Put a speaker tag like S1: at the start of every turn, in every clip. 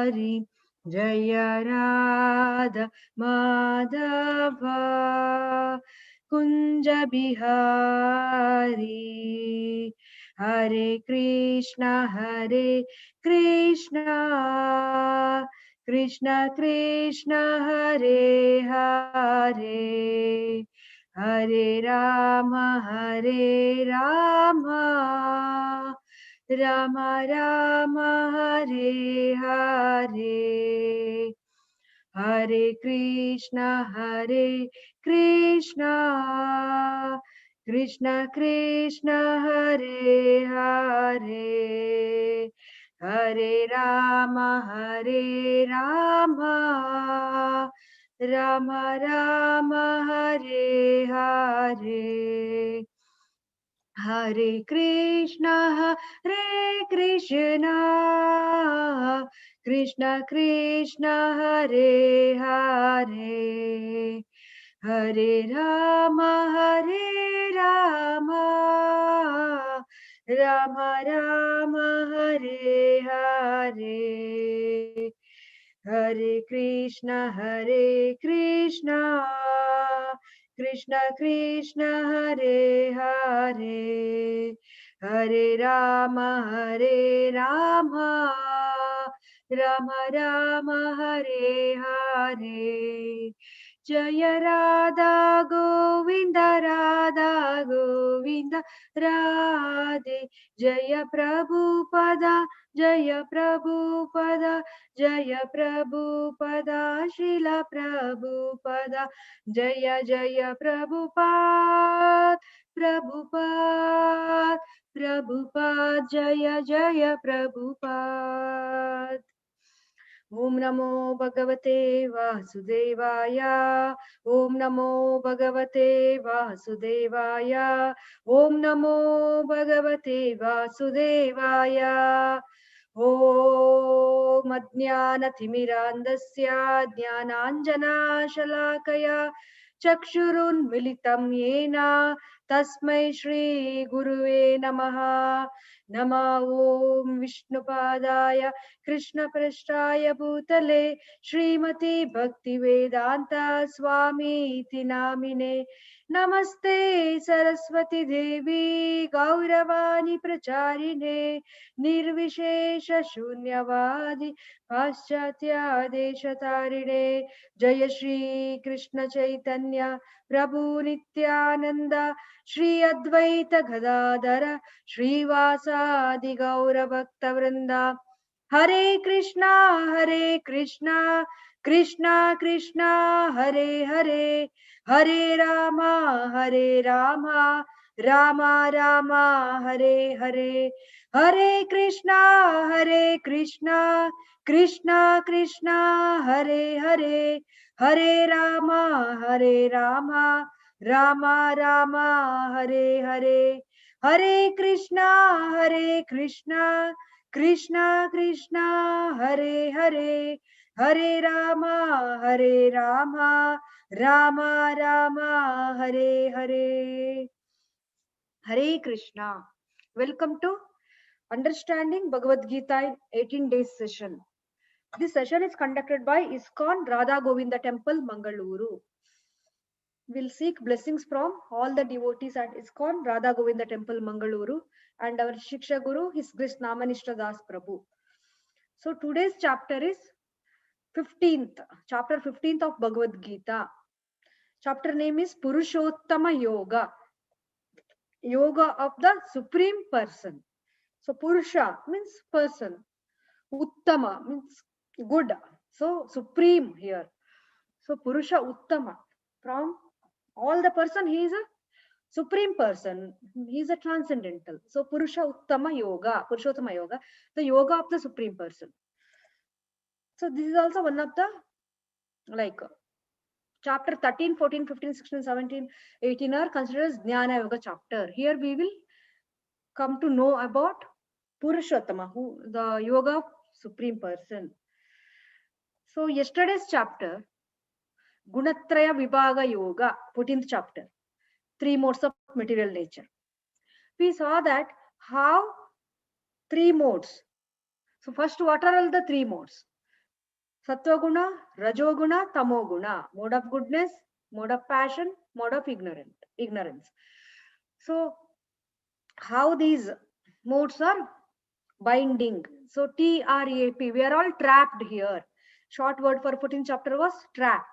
S1: Hari, Jaya Radha Madhava, Kunja Bihari. Hare Krishna, Krishna Krishna, Hare Hare, Hare Rama, Rama Rama, Hare Hare. Hare Krishna, Krishna Krishna, Hare Hare, Hare Rama, Rama Rama, Hare Hare. Hare Krishna, Krishna Krishna, Hare Hare, Hare Rama, Rama Rama, Hare Hare. Hare Krishna, Krishna Krishna, Hare Hare, Hare Rama, Rama Rama, Hare Hare. Jaya Radha Govinda, Radhe, Jaya Prabhupada, Jaya Prabhupada, Srila Prabhupada, Jaya Prabhupada, Jaya Prabhupada. Om Namo Bhagavate Vasudevaya, Om Namo Bhagavate Vasudevaya, Om Namo Bhagavate Vasudevaya. Om Ajnanathimirantasya Jnananjana Shalakaya Chakshurun Militam Yena Tasmai Shri Guruve Namaha. Nama Om Vishnupadaya Krishna Prasthaya Bhutale Srimati Bhakti Vedanta Swami Iti Namine. Namaste Saraswati Devi Gauravani Pracharine Nirvishesha Shunyavadi Paschatya Deshatarine. Jaya Shri Krishna Chaitanya Prabhu Nityananda Shri Advaita Gadadara Srivasadi Gaura Bhakta Vrinda. Hare Krishna, Krishna Krishna, Hare Hare, Hare Rama, Rama Rama, Hare Hare. Hare Krishna, Krishna Krishna, Hare Hare, Hare Rama, Rama Rama, Hare Hare. Hare Krishna, Krishna Krishna, Hare Hare, Hare Rama, Rama Rama, Hare Hare. Hare Krishna. Welcome to Understanding Bhagavad Gita in 18 days session. This session is conducted by ISKCON Radha Govinda Temple, Mangaluru. We'll seek blessings from all the devotees at ISKCON Radha Govinda Temple, Mangaluru, and our Shiksha Guru, His Grace Namanishta Das Prabhu. So today's chapter is 15th, chapter 15th of Bhagavad Gita. Chapter name is Purushottama Yoga, Yoga of the Supreme Person. So Purusha means person, Uttama means good, so supreme here. So Purusha Uttama, from all the person he is a supreme person, he is a transcendental. So Purusha Uttama Yoga, Purushottama Yoga, the yoga of the supreme person. So this is also one of the chapter 13, 14, 15, 16, 17, 18 are considered as Jnana Yoga chapter. Here we will come to know about Purushottama, who the yoga of supreme person. So yesterday's chapter, Gunatraya Vibhaga Yoga, 14th chapter, 3 modes of material nature. We saw that how 3 modes. So first, what are all the 3 modes? Sattva-guna, Rajoguna, Tamoguna. Mode of goodness, mode of passion, mode of ignorance. So, how these modes are binding. So, TRAP, we are all trapped here. Short word for 14th chapter was trap.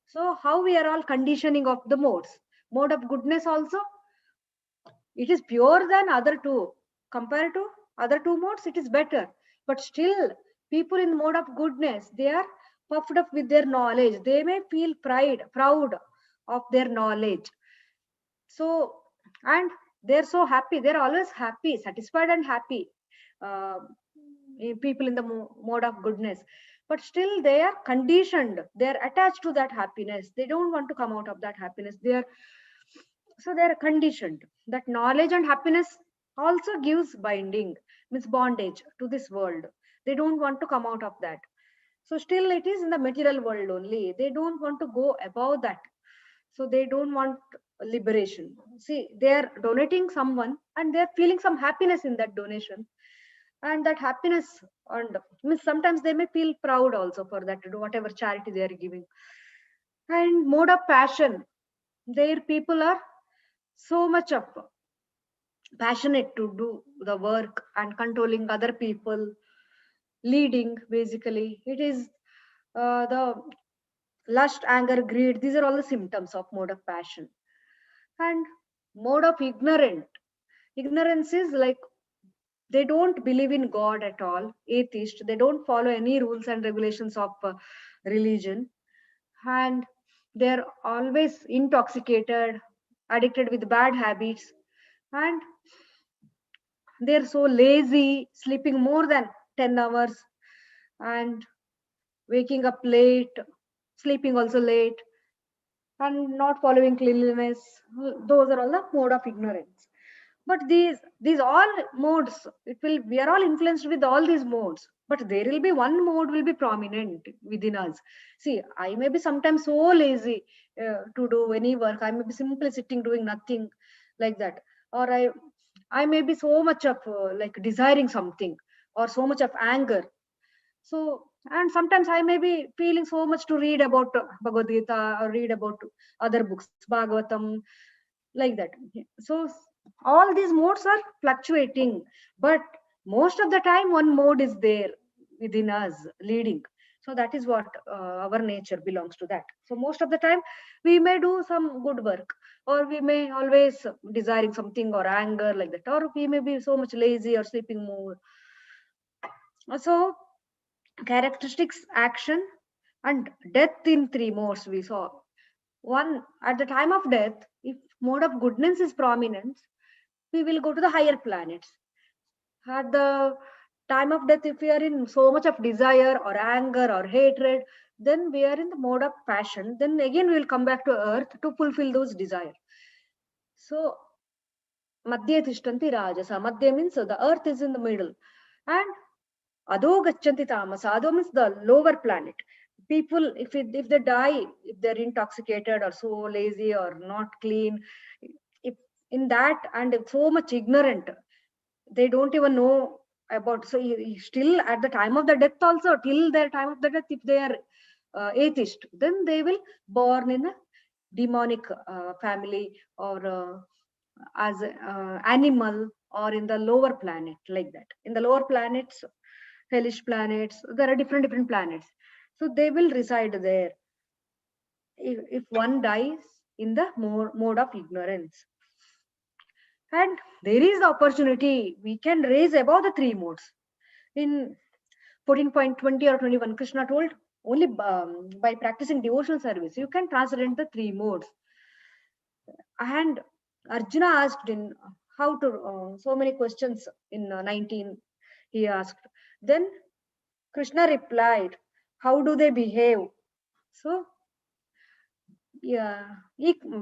S1: So, how we are all conditioning of the modes. Mode of goodness also, it is pure than other two. Compared to other two modes, it is better. But still, people in mode of goodness, they are puffed up with their knowledge. They may feel proud of their knowledge. So, and they're so happy. They're always happy, satisfied and happy. Uh, People in the mode of goodness. But still, they are conditioned. They are attached to that happiness. They don't want to come out of that happiness. They are conditioned. That knowledge and happiness also gives binding, means bondage to this world. They don't want to come out of that. So still it is in the material world only. They don't want to go above that. So they don't want liberation. See, they are donating someone and they're feeling some happiness in that donation. And that happiness, and means sometimes they may feel proud also for that, whatever charity they are giving. And mode of passion, their people are so much of passionate to do the work and controlling other people, leading. Basically it is the lust, anger, greed, these are all the symptoms of mode of passion. And mode of ignorance is like they don't believe in god at all, atheist. They don't follow any rules and regulations of religion. And they're always intoxicated, addicted with bad habits. And they're so lazy, sleeping more than 10 hours, and waking up late, sleeping also late, and not following cleanliness. Those are all the mode of ignorance. But these all modes, it will, we are all influenced with all these modes, but there will be one mode will be prominent within us. See, I may be sometimes so lazy to do any work. I may be simply sitting doing nothing, like that. Or I may be so much of like desiring something, or so much of anger. So, and sometimes I may be feeling so much to read about Bhagavad Gita or read about other books, Bhagavatam, like that. So, all these modes are fluctuating, but most of the time, one mode is there within us leading. So, that is what our nature belongs to that. So, most of the time, we may do some good work, or we may always desiring something or anger, like that, or we may be so much lazy or sleeping more. So, characteristics, action, and death in three modes we saw. One, at the time of death, if mode of goodness is prominent, we will go to the higher planets. At the time of death, if we are in so much of desire or anger or hatred, then we are in the mode of passion. Then again, we will come back to earth to fulfill those desires. So, Madhya Tishtanti Rajasa. Madhya means the earth is in the middle. And Adho Gachanti Tamasa. Adho means the lower planet. People, if they die, if they're intoxicated or so lazy or not clean, if in that, and so much ignorant, they don't even know about. So still at the time of the death also, till their time of the death, if they are atheist, then they will born in a demonic family, or as animal, or in the lower planet, like that. In the lower planets, hellish planets, there are different planets. So they will reside there if one dies in the mode of ignorance. And there is the opportunity we can raise above the three modes. In 14.20 or 21, Krishna told only by practicing devotional service you can transcend the three modes. And Arjuna asked in how to so many questions in 19, he asked. Then Krishna replied, how do they behave? So yeah,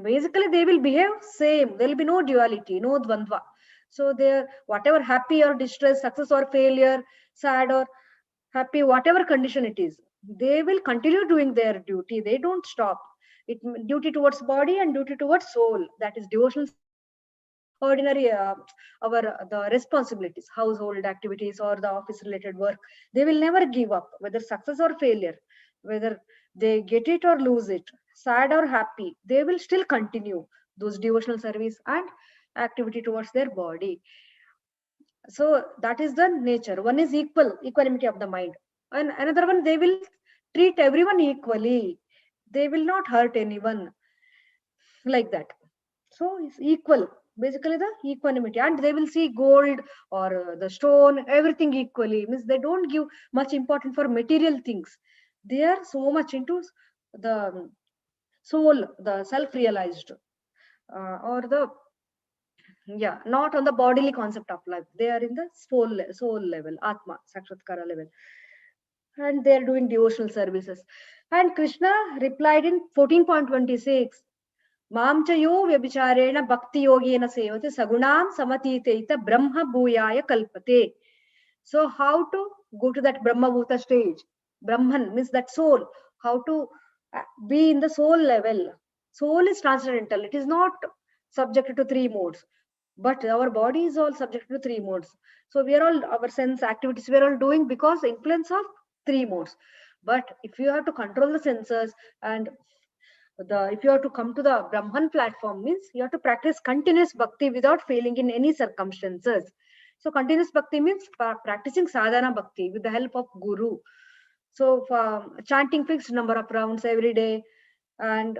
S1: basically they will behave same. There will be no duality, no dvandva. So they're whatever happy or distress, success or failure, sad or happy, whatever condition it is, they will continue doing their duty. They don't stop. It duty towards body and duty towards soul. That is devotional service. ordinary the responsibilities, household activities or the office related work. They will never give up, whether success or failure, whether they get it or lose it, sad or happy, they will still continue those devotional service and activity towards their body. So that is the nature. One is equanimity of the mind, and another one, they will treat everyone equally, they will not hurt anyone, like that. So it's equal, basically the equanimity, and they will see gold or the stone, everything equally, means they don't give much importance for material things. They are so much into the soul, the self realized, or the, yeah, not on the bodily concept of life, they are in the soul level, atma sakshatkara level, and they are doing devotional services. And Krishna replied in 14.26, मां च यो व्यभिचारेण भक्ति योगेन सेवते sagunam samatiteita brahma bhuyaya kalpate. So how to go to that brahma bhuta stage? Brahman means that soul. How to be in the soul level? Soul is transcendental. It is not subjected to three modes, but our body is all subject to three modes. So we are all, our sense activities we are all doing because influence of three modes. But if you have to control the senses, and if you have to come to the Brahman platform, means you have to practice continuous bhakti without failing in any circumstances. So continuous bhakti means practicing sadhana bhakti with the help of guru. So chanting fixed number of rounds every day, and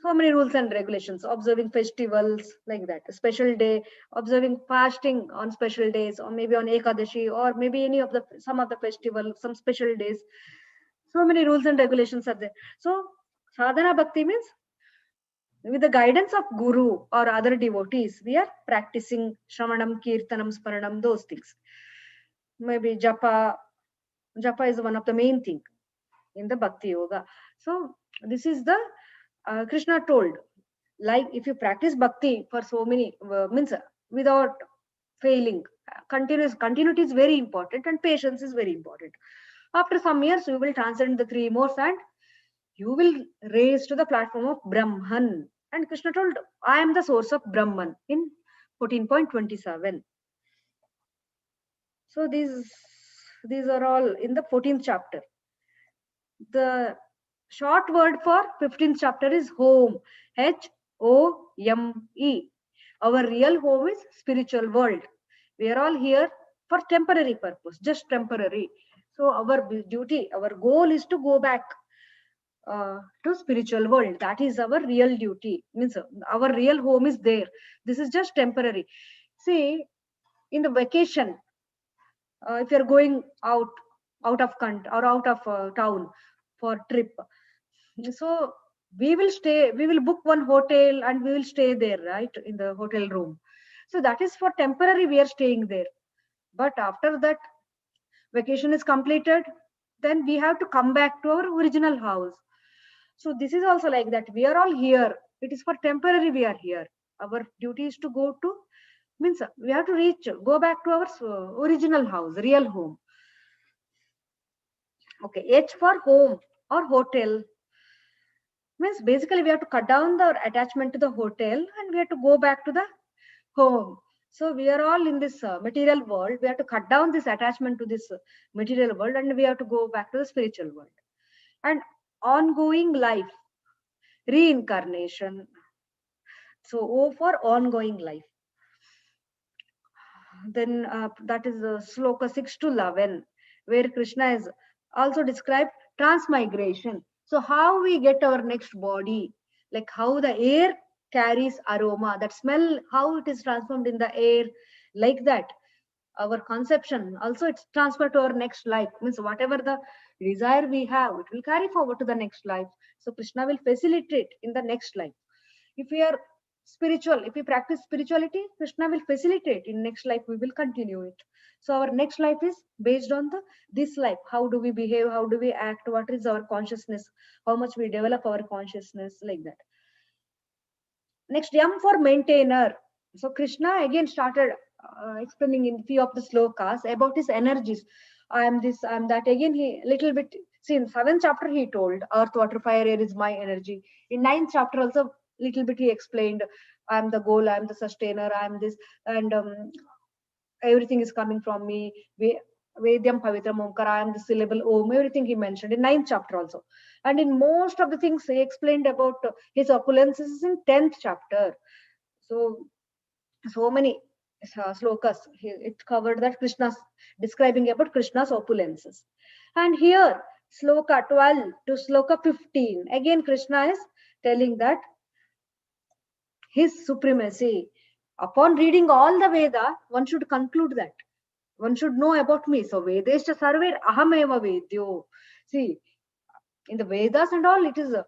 S1: so many rules and regulations, observing festivals, like that, a special day, observing fasting on special days, or maybe on Ekadashi, or maybe any of the some of the festival, some special days. So many rules and regulations are there. So sadhana bhakti means with the guidance of guru or other devotees, we are practicing shravanam, kirtanam, sparanam, those things. Maybe japa is one of the main thing in the bhakti yoga. So this is the Krishna told, like if you practice bhakti for so many means without failing, continuity is very important, and patience is very important. After some years you will transcend the three modes, and you will raise to the platform of Brahman. And Krishna told, I am the source of Brahman in 14.27. So these are all in the 14th chapter. The short word for 15th chapter is home. Home. Our real home is spiritual world. We are all here for temporary purpose, just temporary. So our duty, our goal is to go back to spiritual world. That is our real duty, means our real home is there. This is just temporary. See, in the vacation, if you're going out of country or out of town for trip, so we will book one hotel and we will stay there, right, in the hotel room. So that is for temporary, we are staying there. But after that vacation is completed, then we have to come back to our original house. So this is also like that. We are all here. It is for temporary we are here. Our duty is to go to, means we have to go back to our original house, real home. Okay, H for home or hotel. Means basically we have to cut down the attachment to the hotel and we have to go back to the home. So we are all in this material world. We have to cut down this attachment to this material world, and we have to go back to the spiritual world. And ongoing life, reincarnation. So O for ongoing life. Then that is sloka 6 to 11, where Krishna is also described transmigration. So how we get our next body, like how the air carries aroma, that smell, how it is transformed in the air, like that. Our conception also, it's transferred to our next life, means whatever the desire we have, it will carry forward to the next life. So Krishna will facilitate in the next life. If we are spiritual, if we practice spirituality, Krishna will facilitate in next life, we will continue it. So our next life is based on the this life. How do we behave, how do we act, what is our consciousness, how much we develop our consciousness, like that. Next, M for maintainer. So Krishna again started explaining in few of the slokas about his energies. I am this, I am that. Again, he little bit. See, in 7th chapter he told, earth, water, fire, air is my energy. In 9th chapter also little bit he explained I am the goal, I am the sustainer, I am this, and everything is coming from me. Vedyam Pavitram Omkar, I am the syllable Om, everything he mentioned in 9th chapter also. And in most of the things he explained about his opulences in 10th chapter. So many slokas, it covered that Krishna's, describing about Krishna's opulences. And here, sloka 12 to sloka 15, again Krishna is telling that his supremacy. Upon reading all the Veda, one should conclude that. One should know about me. So Vedesha Sarver Ahameva Vedyo. See, in the Vedas and all, it is the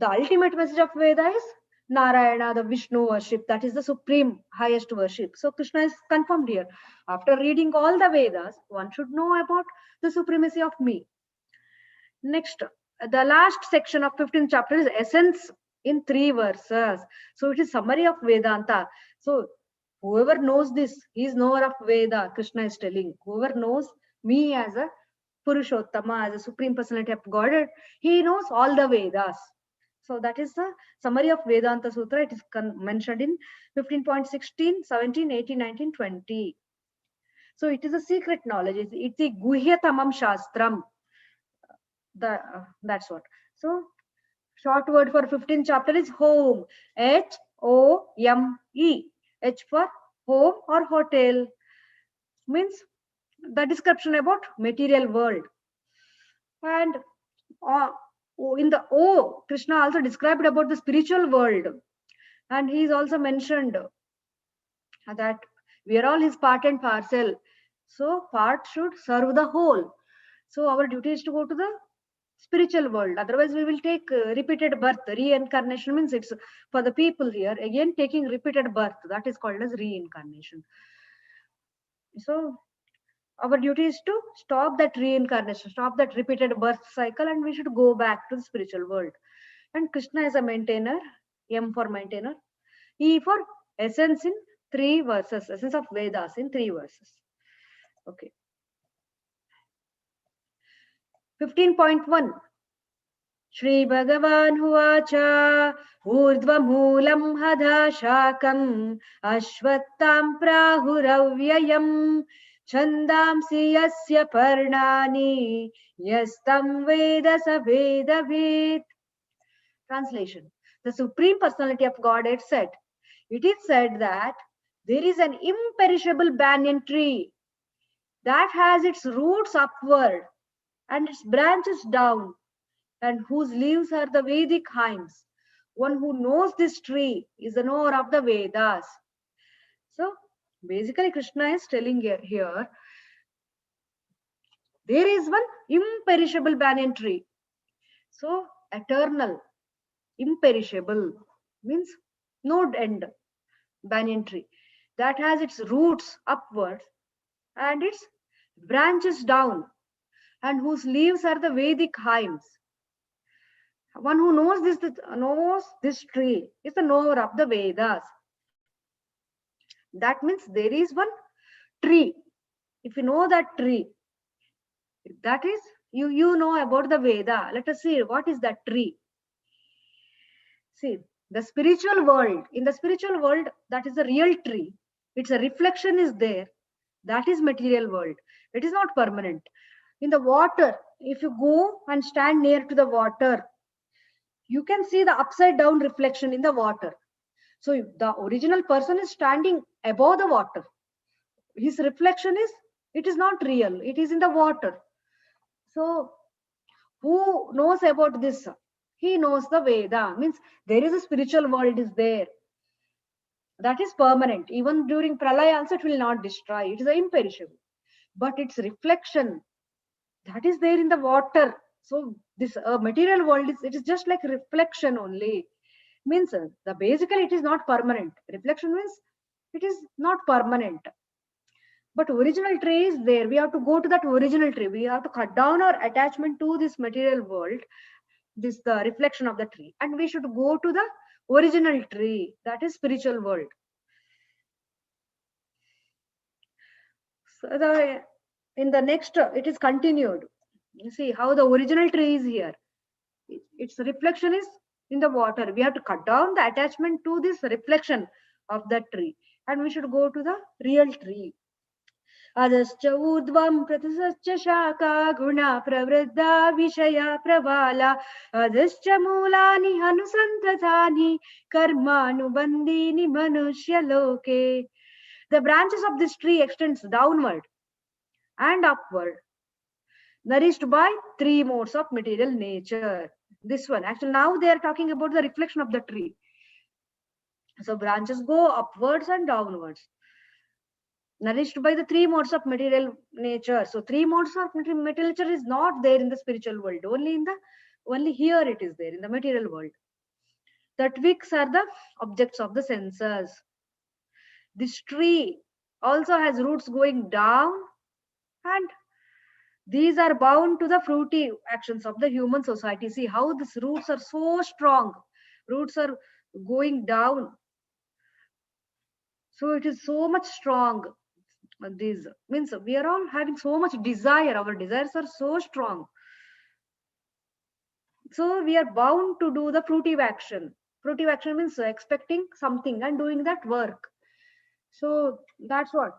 S1: ultimate message of Veda is Narayana, the Vishnu worship. That is the supreme, highest worship. So Krishna is confirmed here. After reading all the Vedas, one should know about the supremacy of me. Next, the last section of 15th chapter is essence in 3 verses. So it is summary of Vedanta. So whoever knows this, he is knower of Veda. Krishna is telling, whoever knows me as a Purushottama, as a supreme personality of Godhead, he knows all the Vedas. So that is the summary of Vedanta Sutra. It is mentioned in 15.16, 17, 18, 19, 20. So it is a secret knowledge. It's a Guhyatamam Shastram. That's what. So short word for 15th chapter is home. Home. H for home or hotel. Means the description about material world. And in the O, Krishna also described about the spiritual world. And he is also mentioned that we are all his part and parcel. So part should serve the whole. So our duty is to go to the spiritual world. Otherwise, we will take repeated birth. Reincarnation means it's for the people here. Again, taking repeated birth. That is called as reincarnation. So our duty is to stop that reincarnation, stop that repeated birth cycle, and we should go back to the spiritual world. And Krishna is a maintainer. M for maintainer. E for essence in 3 verses. Essence of Vedas in 3 verses. Okay. 15.1. Shri Bhagavan Huacha Urdhvamulam Hadha Shakam Ashvattam Prahuravyayam Chandamsi Yasya Parnani Yastam Veda Savedavid. Translation. The Supreme Personality of Godhead said, it is said that there is an imperishable banyan tree that has its roots upward and its branches down, and whose leaves are the Vedic hymns. One who knows this tree is the knower of the Vedas. So basically Krishna is telling here, there is one imperishable banyan tree. So eternal, imperishable means no end banyan tree that has its roots upwards and its branches down, and whose leaves are the Vedic hymns. One who knows this tree is the knower of the Vedas. That means there is one tree. If you know that tree, that is you know about the Veda. Let us see what is that tree. See, the spiritual world. In the spiritual world, that is the real tree. Its a reflection is there. That is material world. It is not permanent. In the water, if you go and stand near to the water, you can see the upside down reflection in the water. So the original person is standing above the water. His reflection it is not real. It is in the water. So who knows about this? He knows the Veda. Means there is a spiritual world is there. That is permanent. Even during Pralaya also it will not destroy. It is imperishable. But its reflection, that is there in the water. So this material world it is just like reflection only. Means the basically it is not permanent. Reflection means it is not permanent. But original tree is there. We have to go to that original tree. We have to cut down our attachment to this material world, this the reflection of the tree, and we should go to the original tree, that is spiritual world. So in the next it is continued. You see how the original tree is here. Its reflection is in the water. We have to cut down the attachment to this reflection of that tree, and we should go to the real tree. अधश्च ऊर्ध्वं प्रतसश्च शाखा गुणा प्रवृद्धा विषया प्रबाला अधश्च मूलानि अनुसन्ततानि कर्मानुबन्धीनि मनुष्यलोके. The branches of this tree extends downward and upward, nourished by three modes of material nature. This one, actually, now they are talking about the reflection of the tree. So branches go upwards and downwards, nourished by the three modes of material nature. So three modes of material nature is not there in the spiritual world. Only here it is there in the material world. The twigs are the objects of the senses. This tree also has roots going down, and these are bound to the fruity actions of the human society. See how these roots are so strong. Roots are going down. So it is so much strong. These means we are all having so much desire. Our desires are so strong. So we are bound to do the fruitive action. Fruitive action means expecting something and doing that work. So that's what.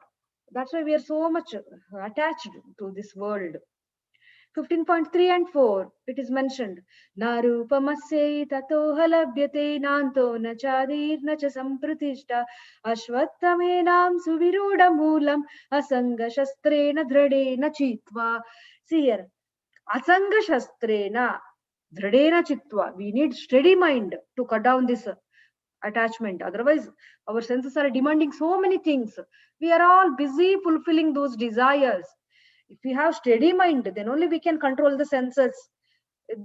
S1: That's why we are so much attached to this world. 15.3 and 4, it is mentioned. Narupamasya tatoha labhyate nanto na chadir na cha sampratishta ashvattamenam suviruda moolam asanga shastrena dradena chitva. See here, asanga shastrena dradena chitva. We need steady mind to cut down this attachment. Otherwise, our senses are demanding so many things. We are all busy fulfilling those desires. If we have steady mind, then only we can control the senses.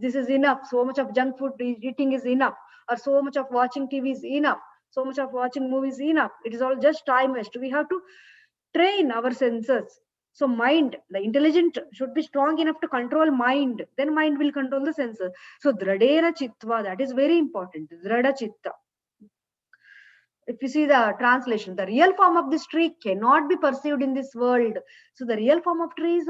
S1: This is enough. So much of junk food eating is enough, or so much of watching TV is enough. So much of watching movies is enough. It is all just time waste. We have to train our senses. So mind, the intelligent should be strong enough to control mind. Then mind will control the senses. So dradera chittva, that is very important. Drada chitta. If you see the translation, the real form of this tree cannot be perceived in this world. So the real form of tree is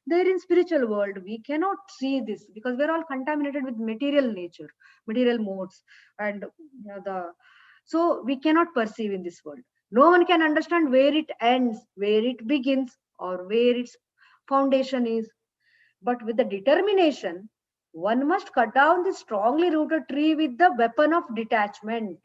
S1: there in spiritual world. We cannot see this because we're all contaminated with material nature, material modes, and so we cannot perceive in this world. No one can understand where it ends, where it begins, or where its foundation is. But with the determination, one must cut down this strongly rooted tree with the weapon of detachment.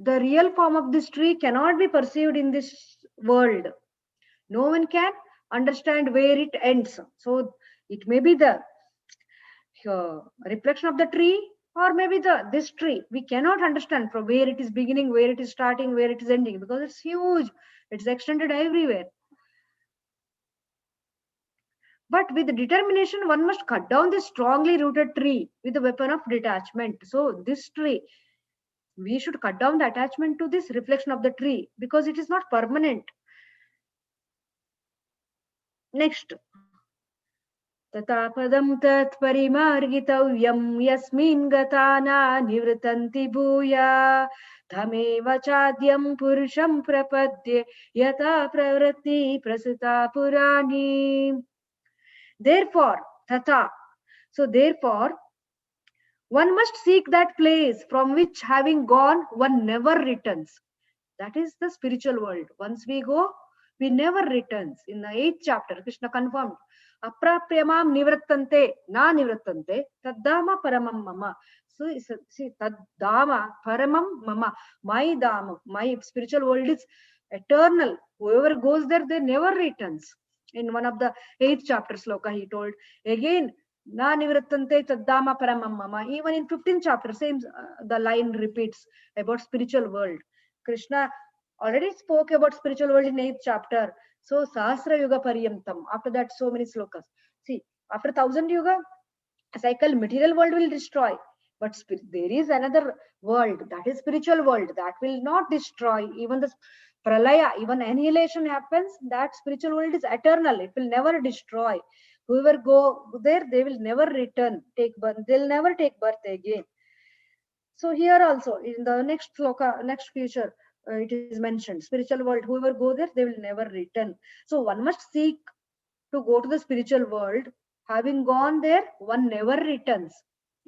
S1: The real form of this tree cannot be perceived in this world. No one can understand where it ends. So it may be the reflection of the tree, or maybe this tree. We cannot understand from where it is beginning, where it is starting, where it is ending, because it's huge. It's extended everywhere. But with determination, one must cut down this strongly rooted tree with the weapon of detachment. So this tree, we should cut down the attachment to this reflection of the tree because it is not permanent. Next, तथापदं तत्परिमार्गितव्यं यस्मिन् गता न निवृत्तन्ति भूया तमेव चाद्यं पुरुषं प्रपद्ये यथा प्रवृत्ति प्रसृता पुराणी. Therefore, tata. So therefore, one must seek that place from which having gone, one never returns. That is the spiritual world. Once we go, we never returns. In the 8th chapter, Krishna confirmed, Aprapyamam nivrattante, na nivrattante, taddama paramam mama. So see, taddama paramam mama. My dhamma, my spiritual world is eternal. Whoever goes there, they never returns. In one of the 8th chapter sloka, he told, again, na nivrattante taddama paramam mama. Even in 15th chapter, same the line repeats about spiritual world. Krishna already spoke about spiritual world in 8th chapter. So Sahasra Yuga Paryantam. After that, so many slokas. See, after 1000 Yuga cycle, material world will destroy. But there is another world, that is spiritual world, that will not destroy. Even the pralaya, even annihilation happens, that spiritual world is eternal. It will never destroy. Whoever go there, they will never return, take birth. They'll never take birth again. So here also, in the next sloka, next future, it is mentioned, spiritual world, whoever go there, they will never return. So one must seek to go to the spiritual world. Having gone there, one never returns.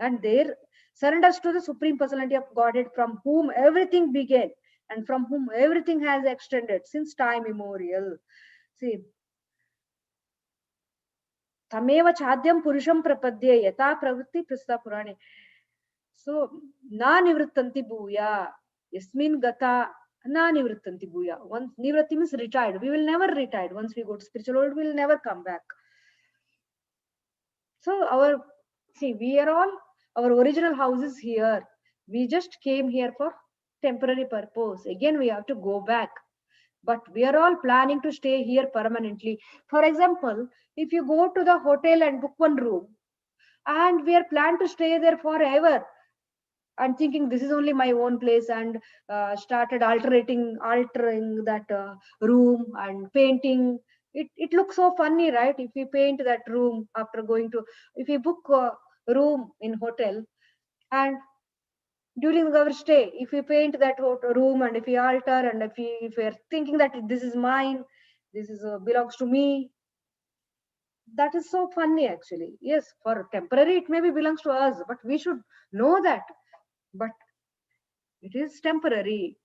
S1: And there surrenders to the Supreme Personality of Godhead, from whom everything began and from whom everything has extended since time immemorial. See, Tameva Chadyam Purusham Prapadye Yata Pravritti Prasta Purane. So, Na Nivrittanti Bhuya, Yasmin Gata, Na Nivrittanti Bhuya. Once Nivritti means retired. We will never retire. Once we go to spiritual world, we will never come back. So we are all, our original house is here. We just came here for temporary purpose. Again, we have to go back. But we are all planning to stay here permanently. For example, if you go to the hotel and book one room, and we are planned to stay there forever, and thinking this is only my own place, and started altering that room and painting. It looks so funny, right? If we paint that room after going to, if we book a room in hotel, and during our stay, if we paint that room, and if we alter, and if we are thinking that this is mine, this is belongs to me, that is so funny actually. Yes, for temporary it maybe belongs to us, but we should know that. But it is temporary.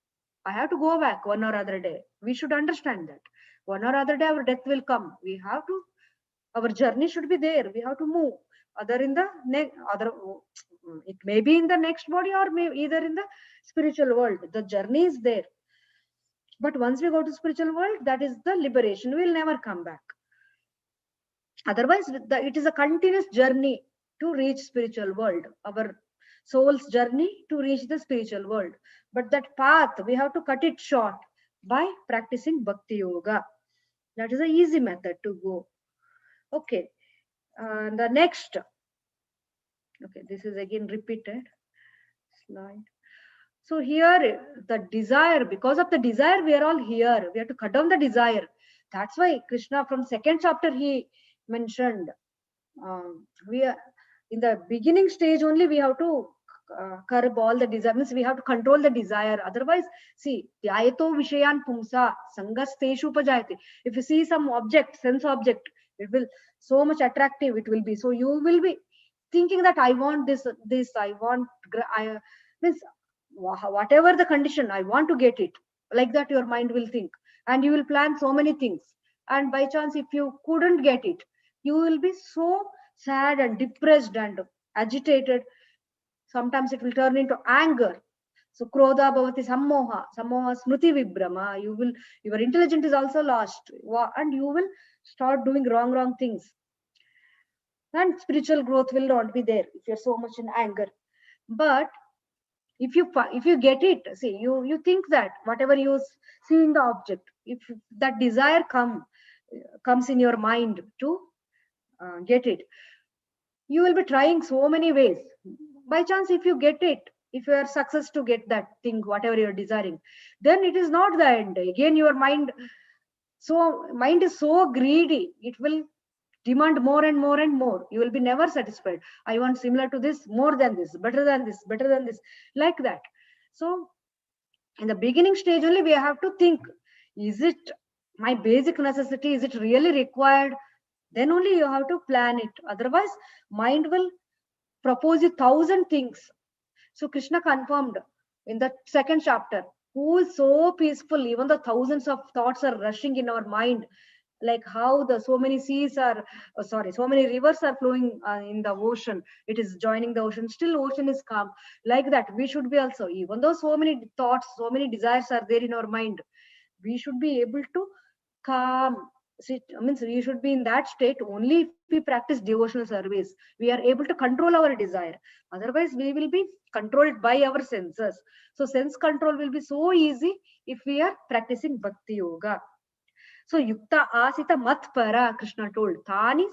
S1: I have to go back one or other day. We should understand that. One or other day our death will come. We have to, our journey should be there. We have to move. Other in the other, it may be in the next body, or may either in the spiritual world. The journey is there. But once we go to spiritual world, that is the liberation. We will never come back. Otherwise, it is a continuous journey to reach spiritual world. Our soul's journey to reach the spiritual world. But that path, we have to cut it short by practicing Bhakti Yoga. That is an easy method to go. Okay. The next. Okay, this is again repeated slide. So here, the desire, because of the desire, we are all here. We have to cut down the desire. That's why Krishna, from second chapter, he mentioned, we are in the beginning stage only, we have to curb all the desires. We have to control the desire. Otherwise, see, dhyayato vishayan pumsa sangasteshu upajayate. If you see some object, sense object, it will so much attractive. It will be, so you will be thinking that I want this, I want, means whatever the condition, I want to get it. Like that, your mind will think, and you will plan so many things. And by chance, if you couldn't get it, you will be so sad and depressed and agitated. Sometimes it will turn into anger. So krodha bhavati sammoha smriti vibrama. Your intelligence is also lost, and you will start doing wrong things. And spiritual growth will not be there if you're so much in anger. But if you get it, see, you think that whatever you see in the object, if that desire comes in your mind to get it, you will be trying so many ways. By chance, if you get it, if you are success to get that thing, whatever you're desiring, then it is not the end. Again, your mind is so greedy, it will demand more and more and more. You will be never satisfied. I want similar to this, more than this, better than this, better than this, like that. So in the beginning stage only, we have to think, is it my basic necessity? Is it really required? Then only you have to plan it. Otherwise, mind will propose you 1,000 things. So Krishna confirmed in the second chapter, who is so peaceful, even the thousands of thoughts are rushing in our mind, like how so many so many rivers are flowing in the ocean. It is joining the ocean, still ocean is calm. Like that, we should be also, even though so many thoughts, so many desires are there in our mind, we should be able to calm. Means we should be in that state only if we practice devotional service. We are able to control our desire. Otherwise, we will be controlled by our senses. So sense control will be so easy if we are practicing Bhakti Yoga. So yukta asita mat para, Krishna told. Tani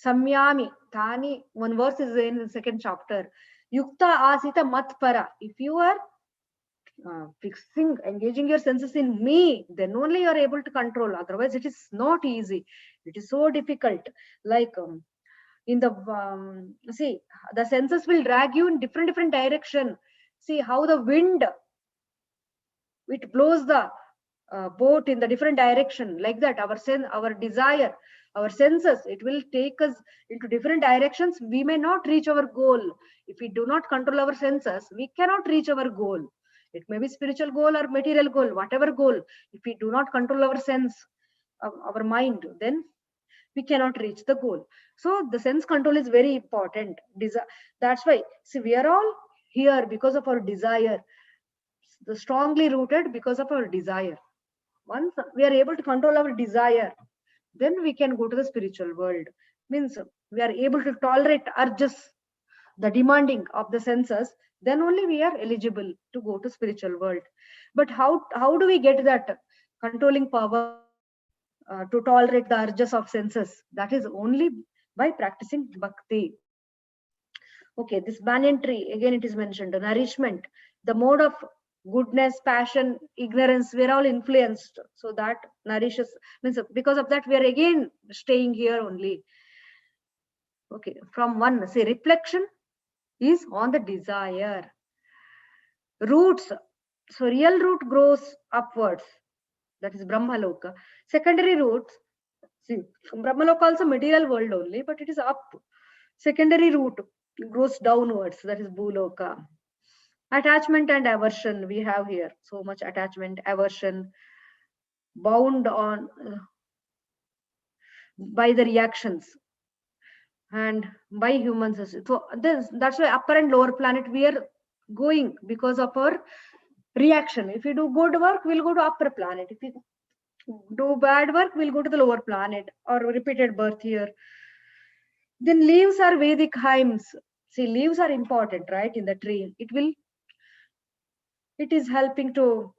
S1: samyami. Tani, one verse is in the second chapter. Yukta asita mat para. If you are engaging your senses in me, then only you are able to control. Otherwise, it is not easy. It is so difficult. Like in the see, the senses will drag you in different direction. See how the wind, it blows the boat in the different direction, like that. Our desire, our senses, it will take us into different directions. We may not reach our goal. If we do not control our senses, we cannot reach our goal. It may be spiritual goal or material goal, whatever goal. If we do not control our sense, our mind, then we cannot reach the goal. So the sense control is very important. That's why, see, we are all here because of our desire, the strongly rooted because of our desire. Once we are able to control our desire, then we can go to the spiritual world. Means we are able to tolerate urges, the demanding of the senses, then only we are eligible to go to spiritual world. But how do we get that controlling power to tolerate the urges of senses? That is only by practicing bhakti. Okay, this banyan tree, again it is mentioned, the nourishment, the mode of goodness, passion, ignorance, we're all influenced. So that nourishes, means because of that, we are again staying here only. Okay, from one, say reflection is on the desire. Roots, so real root grows upwards, that is Brahmaloka. Secondary roots, see, Brahmaloka also material world only, but it is up. Secondary root grows downwards, that is Bhuloka. Attachment and aversion we have here. So much attachment, aversion, bound on by the reactions and by humans. So that's why upper and lower planet we are going because of our reaction. If we do good work, we'll go to upper planet. If we do bad work, we'll go to the lower planet, or repeated birth here. Then leaves are Vedic hymns. See, leaves are important, right? In the tree, it is helping to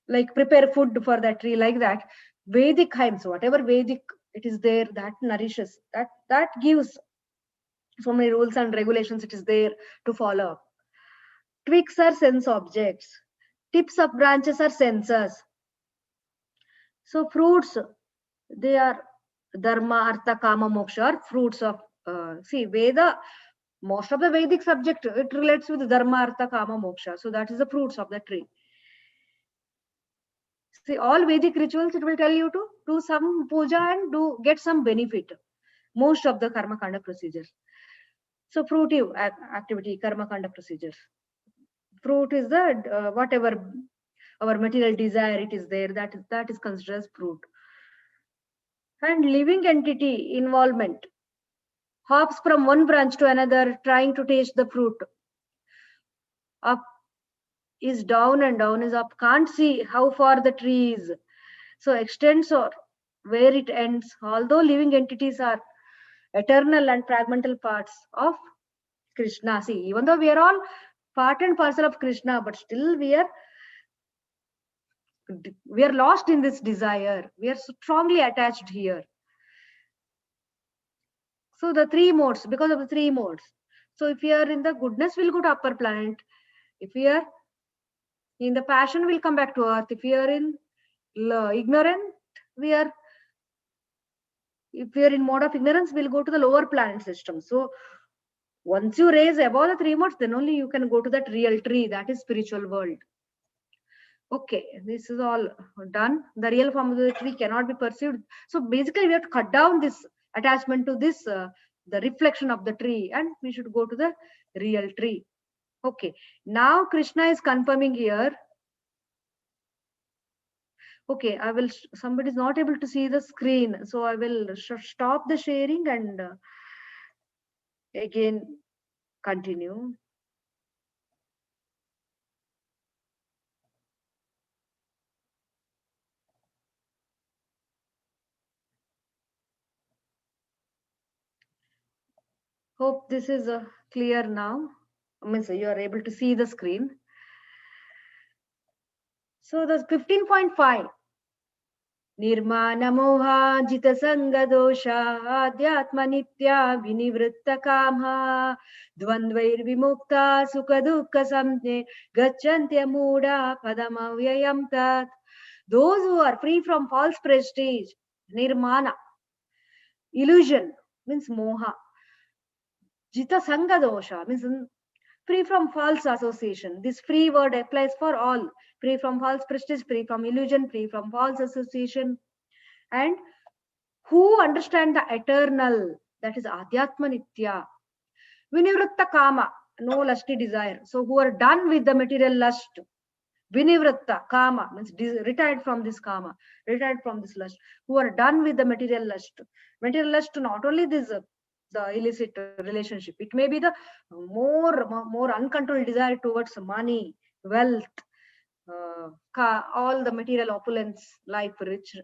S1: like prepare food for that tree, like that. Vedic hymns, whatever Vedic it is there, that nourishes, that gives so many rules and regulations, it is there to follow. Twigs are sense objects, tips of branches are sensors. So fruits, they are dharma, artha, kama, moksha, are fruits of see, Veda, most of the Vedic subject, it relates with dharma, artha, kama, moksha. So that is the fruits of the tree. See, all Vedic rituals, it will tell you to do some puja and get some benefit. Most of the karma kanda procedures. So fruitive activity, karma kanda procedures. Fruit is the whatever our material desire it is there, that is considered as fruit. And living entity involvement, hops from one branch to another, trying to taste the fruit. Up is down and down is up. Can't see how far the tree is. So extends or where it ends. Although living entities are eternal and fragmental parts of Krishna. See, even though we are all part and parcel of Krishna, but still we are lost in this desire. We are strongly attached here. So the three modes, because of the three modes. So if we are in the goodness, we'll go to upper planet. If we are in the passion, we'll come back to earth. If we are in ignorant, if we are in mode of ignorance, we'll go to the lower planet system. So once you raise above the three modes, then only you can go to that real tree, that is spiritual world. Okay, this is all done. The real form of the tree cannot be perceived. So basically, we have to cut down this attachment to this, the reflection of the tree, and we should go to the real tree. Okay, now Krishna is confirming here. Okay, somebody is not able to see the screen, so I will stop the sharing and again continue. Hope this is clear now. I mean, so you are able to see the screen. So the 15.5. Nirmana jita sanga dosha adhyatma nitya vinivritta kamha dvandvair vimukta sukha dukkha samjne gacchantya muda padamavyayam tat. Those who are free from false prestige, nirmana, illusion, means moha. Jita sanga dosha means free from false association. This free word applies for all. free from false prestige, free from illusion, free from false association, and who understand the eternal, that is Adhyatma Nitya. Vinivritta Kama, no lusty desire. So who are done with the material lust. Vinivritta Kama means retired from this Kama, retired from this lust. Who are done with the material lust. Material lust, not only this the illicit relationship. It may be the more uncontrolled desire towards money, wealth, all the material opulence, life rich,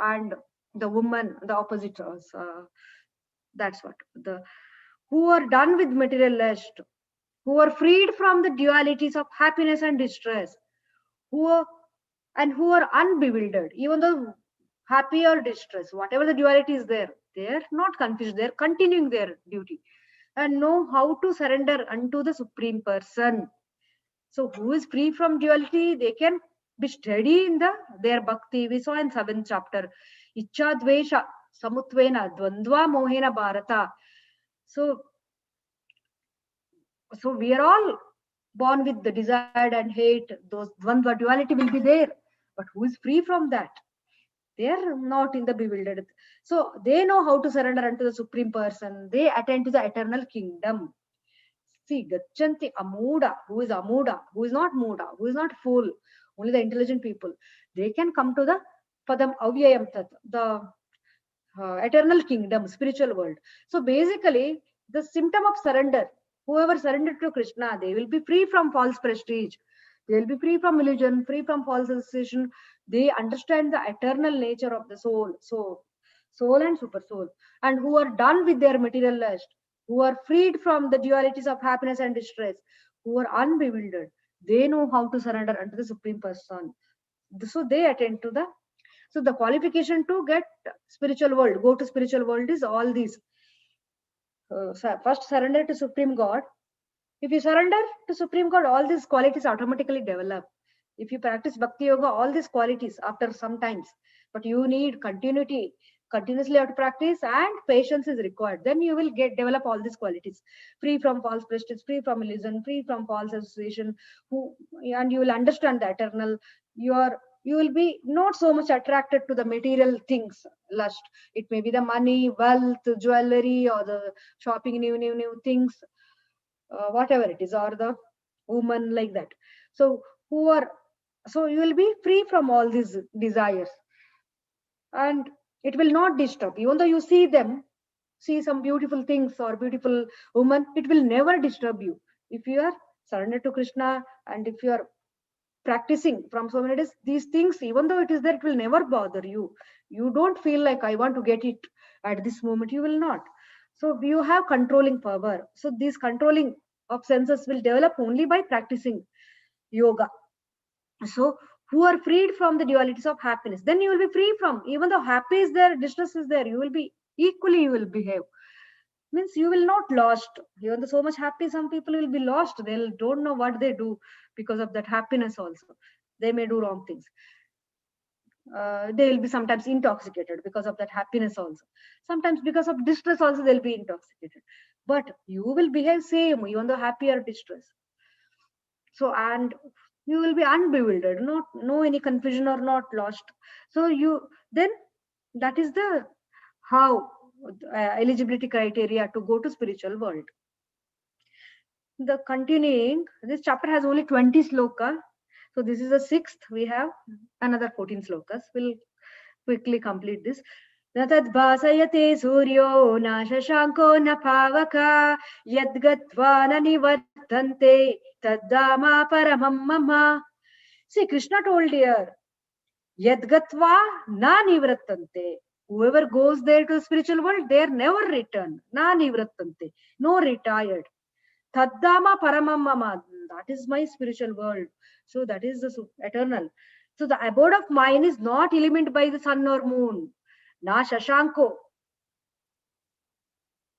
S1: and the woman, the opposite. That's what the who are done with material lust, who are freed from the dualities of happiness and distress, who are who are unbewildered, even though happy or distress, whatever the duality is there, they're not confused, they're continuing their duty and know how to surrender unto the Supreme Person. So who is free from duality, they can be steady in their bhakti. We saw in 7th chapter, Icha Dvesha Samutvena Dvandva Mohena Bharata. So we are all born with the desire and hate. Those dvandva duality will be there. But who is free from that? They are not in the bewildered. So they know how to surrender unto the Supreme Person. They attain to the eternal kingdom. See, Gachanti Amuda, who is not Muda, who is not fool, only the intelligent people. They can come to the Padam Avyayam Tat, the eternal kingdom, spiritual world. So basically, the symptom of surrender, whoever surrendered to Krishna, they will be free from false prestige. They will be free from illusion, free from false association. They understand the eternal nature of the soul. So, soul and super soul. And who are done with their material lust, who are freed from the dualities of happiness and distress, who are unbewildered. They know how to surrender unto the Supreme Person. So they attend to the so the qualification to get spiritual world, go to spiritual world is all these. First surrender to Supreme God. If you surrender to Supreme God, all these qualities automatically develop. If you practice Bhakti Yoga, all these qualities after some times. But you need continuity. Continuously have to practice and patience is required. Then you will develop all these qualities. Free from false prestige, free from illusion, free from false association. And you will understand the eternal. You will be not so much attracted to the material things, lust. It may be the money, wealth, jewelry, or the shopping new things, whatever it is, or the woman like that. So so you will be free from all these desires, and it will not disturb. Even though you see some beautiful things or beautiful woman, it will never disturb you if you are surrendered to Krishna, and if you are practicing from so many days, these things, even though it is there, it will never bother you. You don't feel like I want to get it at this moment. You will not. So you have controlling power. So this controlling of senses will develop only by practicing yoga. So who are freed from the dualities of happiness, then you will be free from, even though happy is there, distress is there, you will be equally, you will behave. Means you will not lost. Even though so much happy, some people will be lost. They don't know what they do because of that happiness also. They may do wrong things. They will be sometimes intoxicated because of that happiness also. Sometimes because of distress also they'll be intoxicated. But you will behave same even though happy or distress. So, and you will be unbewildered, not no any confusion or not lost. So you then that is the how eligibility criteria to go to spiritual world. The continuing, this chapter has only 20 sloka. So this is the 6th. We have another 14 slokas. We'll quickly complete this. Natad bhasayate suryo na shashanko na pavaka yadgatva na nivartante taddama paramam mama. See, Krishna told here, yadgatva na nivrattante. Whoever goes there to the spiritual world, they are never return. Na nivrattante. No retired. Taddama paramam mama. That is my spiritual world. So that is the eternal. So the abode of mine is not illumined by the sun or moon. Na shashanko.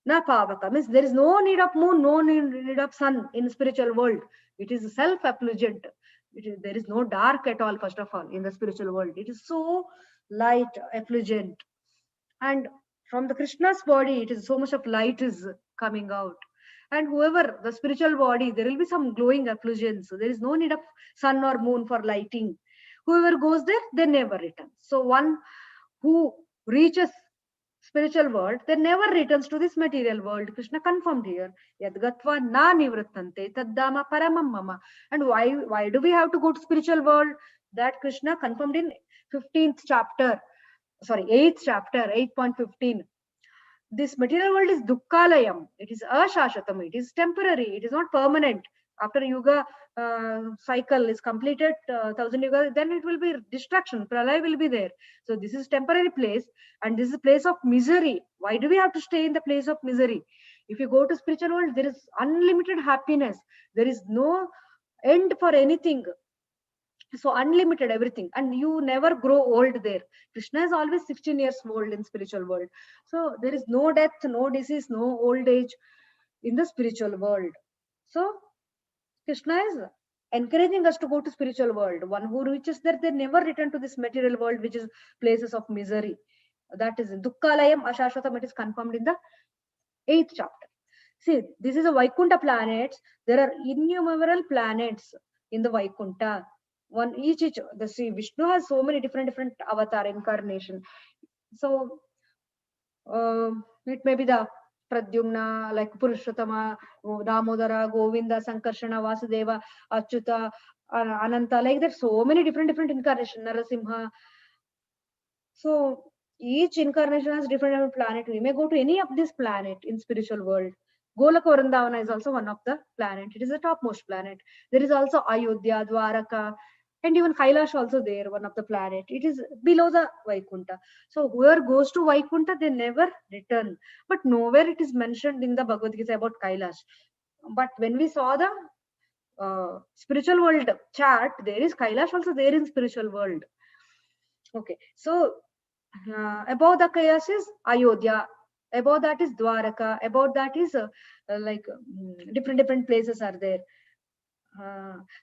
S1: Na pavaka. Means there is no need of moon, no need of sun in spiritual world. It is self-effulgent. There is no dark at all, first of all, in the spiritual world. It is so light, effulgent. And from the Krishna's body, it is so much of light is coming out. And whoever the spiritual body, there will be some glowing effulgence. There is no need of sun or moon for lighting. Whoever goes there, they never return. So one who reaches spiritual world, they never returns to this material world. Krishna confirmed here. Yadgatva na nivrittante taddama paramam mama. And why do we have to go to spiritual world? That Krishna confirmed in 15th chapter. Sorry, 8th chapter, 8.15. This material world is dukkhalayam. It is ashashatam. It is temporary. It is not permanent. After yuga cycle is completed, 1000 yuga, then it will be destruction. Pralay will be there. So this is temporary place, and this is a place of misery. Why do we have to stay in the place of misery? If you go to spiritual world, there is unlimited happiness. There is no end for anything. So unlimited everything, and you never grow old there. Krishna is always 16 years old in spiritual world. So there is no death, no disease, no old age in the spiritual world. So Krishna is encouraging us to go to spiritual world. One who reaches there, they never return to this material world, which is places of misery. That is in Dukkalayam Ashashvatam. It is confirmed in the 8th chapter. See, this is a Vaikuntha planets. There are innumerable planets in the Vaikuntha. One each the see Vishnu has so many different avatar incarnation. So it may be the Pradyumna, like Purushottama, Damodara, Govinda, Sankarshana, Vasudeva, Achyuta, Ananta, like that. So many different incarnations. Narasimha. So each incarnation has different planet. We may go to any of this planet in spiritual world. Golaka Vrindavana is also one of the planet. It is the topmost planet. There is also Ayodhya, Dwaraka, and even Kailash also there, one of the planet. It is below the Vaikuntha. So whoever goes to Vaikuntha, they never return. But nowhere it is mentioned in the Bhagavad Gita about Kailash. But when we saw the spiritual world chart, there is Kailash also there in spiritual world. Okay, so above the Kailash is Ayodhya. Above that is Dwaraka. Above that is different places are there.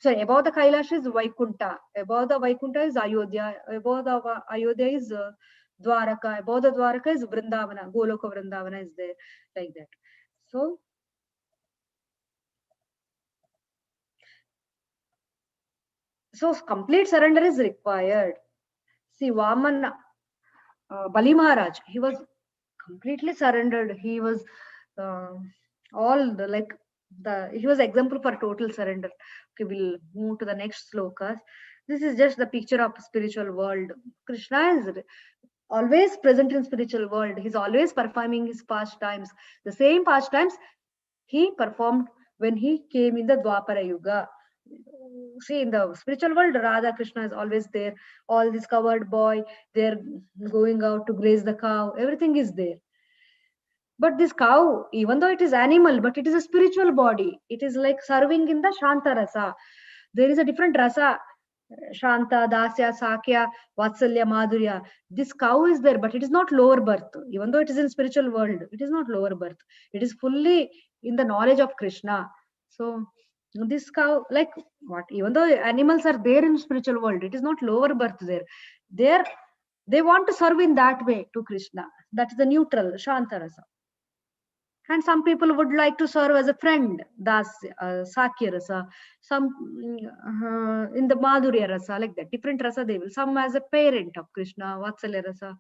S1: Sorry, above the Kailash is Vaikuntha. Above the Vaikuntha is Ayodhya. Above the Ayodhya is Dwaraka. Above the Dwaraka is Vrindavana. Goloka Vrindavana is there, like that. So complete surrender is required. See, Vamana, Bali Maharaj, he was completely surrendered. He was he was example for total surrender. Okay, we'll move to the next slokas. This is just the picture of spiritual world. Krishna is always present in spiritual world. He's always performing his pastimes. The same pastimes he performed when he came in the Dwapara Yuga. See, in the spiritual world, Radha Krishna is always there. All this covered boy, they're going out to graze the cow. Everything is there. But this cow, even though it is animal, but it is a spiritual body. It is like serving in the Shanta Rasa. There is a different rasa. Shanta, Dasya, Sakya, Vatsalya, Madhurya. This cow is there, but it is not lower birth. Even though it is in spiritual world, it is not lower birth. It is fully in the knowledge of Krishna. So this cow, like what? Even though animals are there in spiritual world, it is not lower birth there. They want to serve in that way to Krishna. That is the neutral, Shanta Rasa. And some people would like to serve as a friend, Sakya Rasa, some in the Madhurya Rasa, like that. Different Rasa they will. Some as a parent of Krishna, Vatsalya Rasa.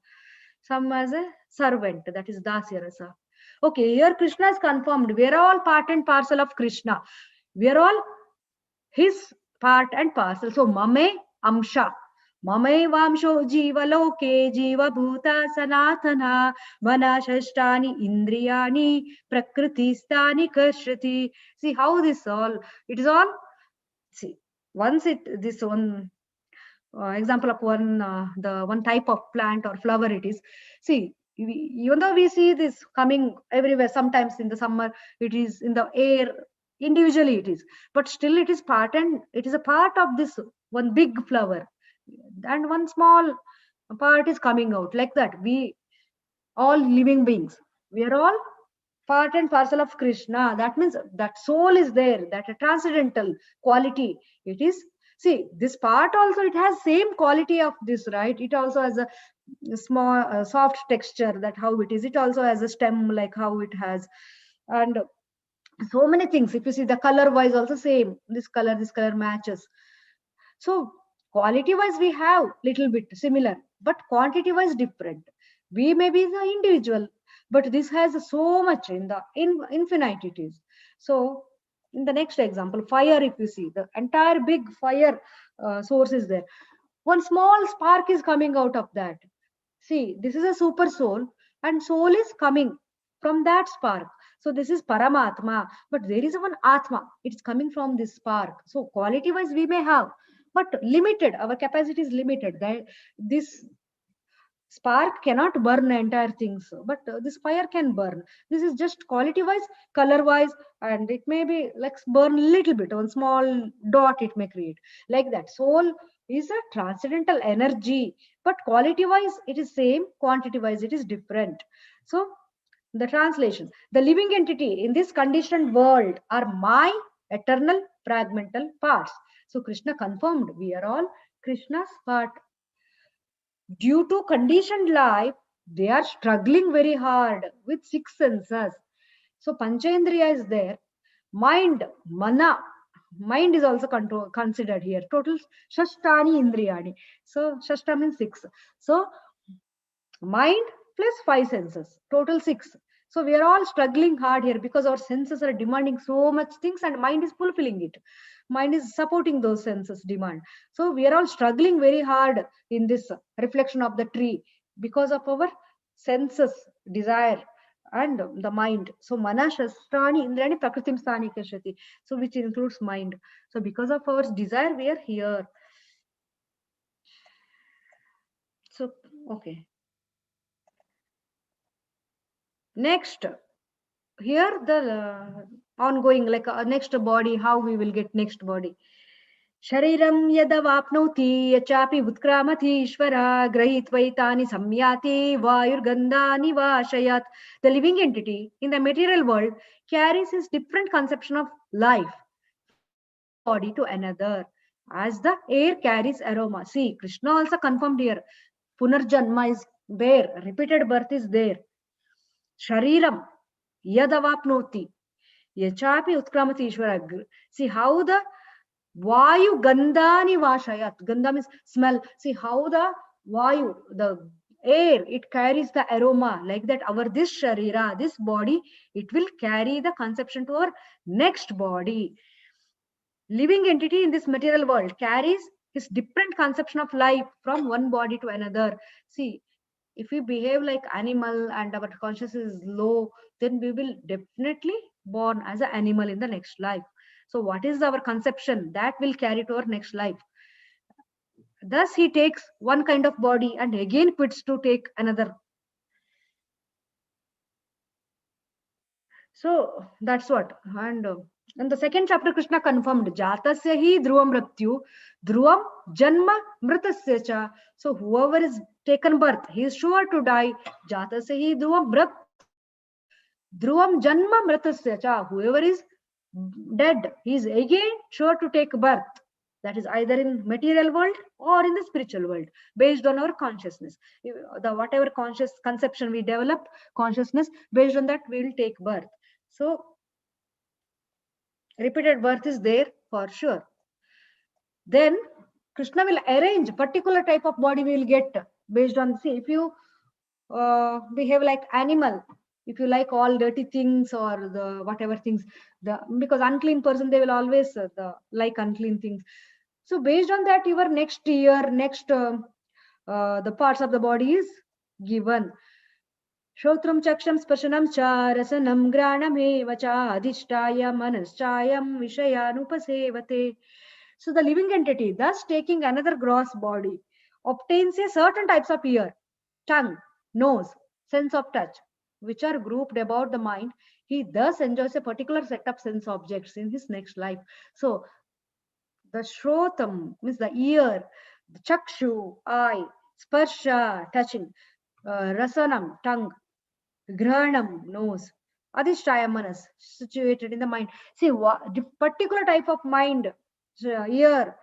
S1: Some as a servant, that is Dasya Rasa. Okay, here Krishna is confirmed. We are all part and parcel of Krishna. We are all his part and parcel. So, Mame Amsha. Mamevamsho jiva loke jiva bhuta sanatana manashashtani indriyani prakriti-stani kashrati. See how this all, it is all, see, once this one example of the one type of plant or flower it is. See, even though we see this coming everywhere, sometimes in the summer, it is in the air, individually it is, but still it is part and it is a part of this one big flower. And one small part is coming out, like that. We all living beings, we are all part and parcel of Krishna. That means that soul is there, that a transcendental quality it is. See, this part also, it has same quality of this, right? It also has a small soft texture, that how it is. It also has a stem, like how it has. And So many things. If you see the color wise, also same. This color matches. So quality wise, we have little bit similar, but quantity wise different. We may be the individual, but this has so much in the infinities. So in the next example, fire, if you see the entire big fire source is there, one small spark is coming out of that. See, this is a super soul, and soul is coming from that spark. So this is Paramatma, but there is one Atma. It's coming from this spark. So quality wise, we may have, but limited. Our capacity is limited. This spark cannot burn entire things, but this fire can burn. This is just quality wise, color wise, and it may be like burn a little bit, one small dot it may create, like that. Soul is a transcendental energy, but quality wise it is same, quantity wise it is different. So the translation, the living entity in this conditioned world are my eternal fragmental parts. So Krishna confirmed we are all Krishna's part. Due to conditioned life, they are struggling very hard with six senses. So Panchendriya is there. Mind, mana, mind is also considered here. Total Shashtani Indriyani. So Shashta means six. So mind plus five senses, total six. So we are all struggling hard here because our senses are demanding so much things and mind is fulfilling it. Mind is supporting those senses demand. So we are all struggling very hard in this reflection of the tree because of our senses desire and the mind. So mana shastrani indrani prakritim sthani kashati. So which includes mind. So because of our desire we are here. So okay. Next, here the ongoing like next body, how we will get next body. Shariram yadavapnoti yachapi utkramathi ishvara grahitvaitani samyati vayurgandhani vashayat. The living entity in the material world carries his different conception of life from one body to another, as the air carries aroma. See, Krishna also confirmed here, punarjanma is there, repeated birth is there. Shariram yadavapnoti yachapi utkramati ishvara. See how the vayu gandhani vashayat. Gandha means smell. See how the vayu, the air, it carries the aroma. Like that, our this sharira, this body, it will carry the conception to our next body. Living entity in this material world carries his different conception of life from one body to another. See, if we behave like animal and our consciousness is low, then we will definitely born as an animal in the next life. So what is our conception that will carry to our next life? Thus he takes one kind of body and again quits to take another. So that's what. And in the second chapter, Krishna confirmed Jatasya hi dhruvam mrityu, dhruvam janma mritasya cha. So whoever is taken birth, he is sure to die. Jatasya hi dhruvam dhruvam janma mritasya cha. Whoever is dead, he is again sure to take birth. That is either in material world or in the spiritual world, based on our consciousness. The whatever conscious conception we develop, consciousness, based on that we will take birth. So repeated birth is there for sure. Then Krishna will arrange particular type of body we will get based on, see, if you behave like animal, if you like all dirty things or the whatever things, because unclean person, they will always like unclean things. So based on that, your next year, next the parts of the body is given. Shotram chaksham sparsanam cha rasanam granam cha adhishtaya manaschayam vishayanupasevate. So the living entity, thus taking another gross body, obtains a certain types of ear, tongue, nose, sense of touch, which are grouped about the mind. He thus enjoys a particular set of sense objects in his next life. So the shrotam means the ear, the chakshu, eye, sparsha, touching, rasanam, tongue, Granam, nose. Adhishtaya manas, situated in the mind. See, the particular type of mind, ear.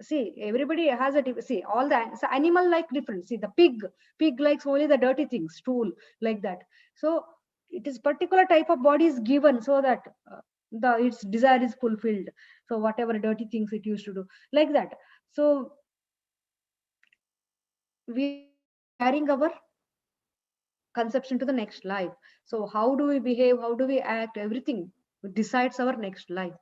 S1: See, everybody has a, see, all the so animal like different. See, the pig likes only the dirty things, stool, like that. So it is particular type of body is given so that its desire is fulfilled. So whatever dirty things it used to do, like that. So we are carrying our conception to the next life. So how do we behave, how do we act, everything decides our next life.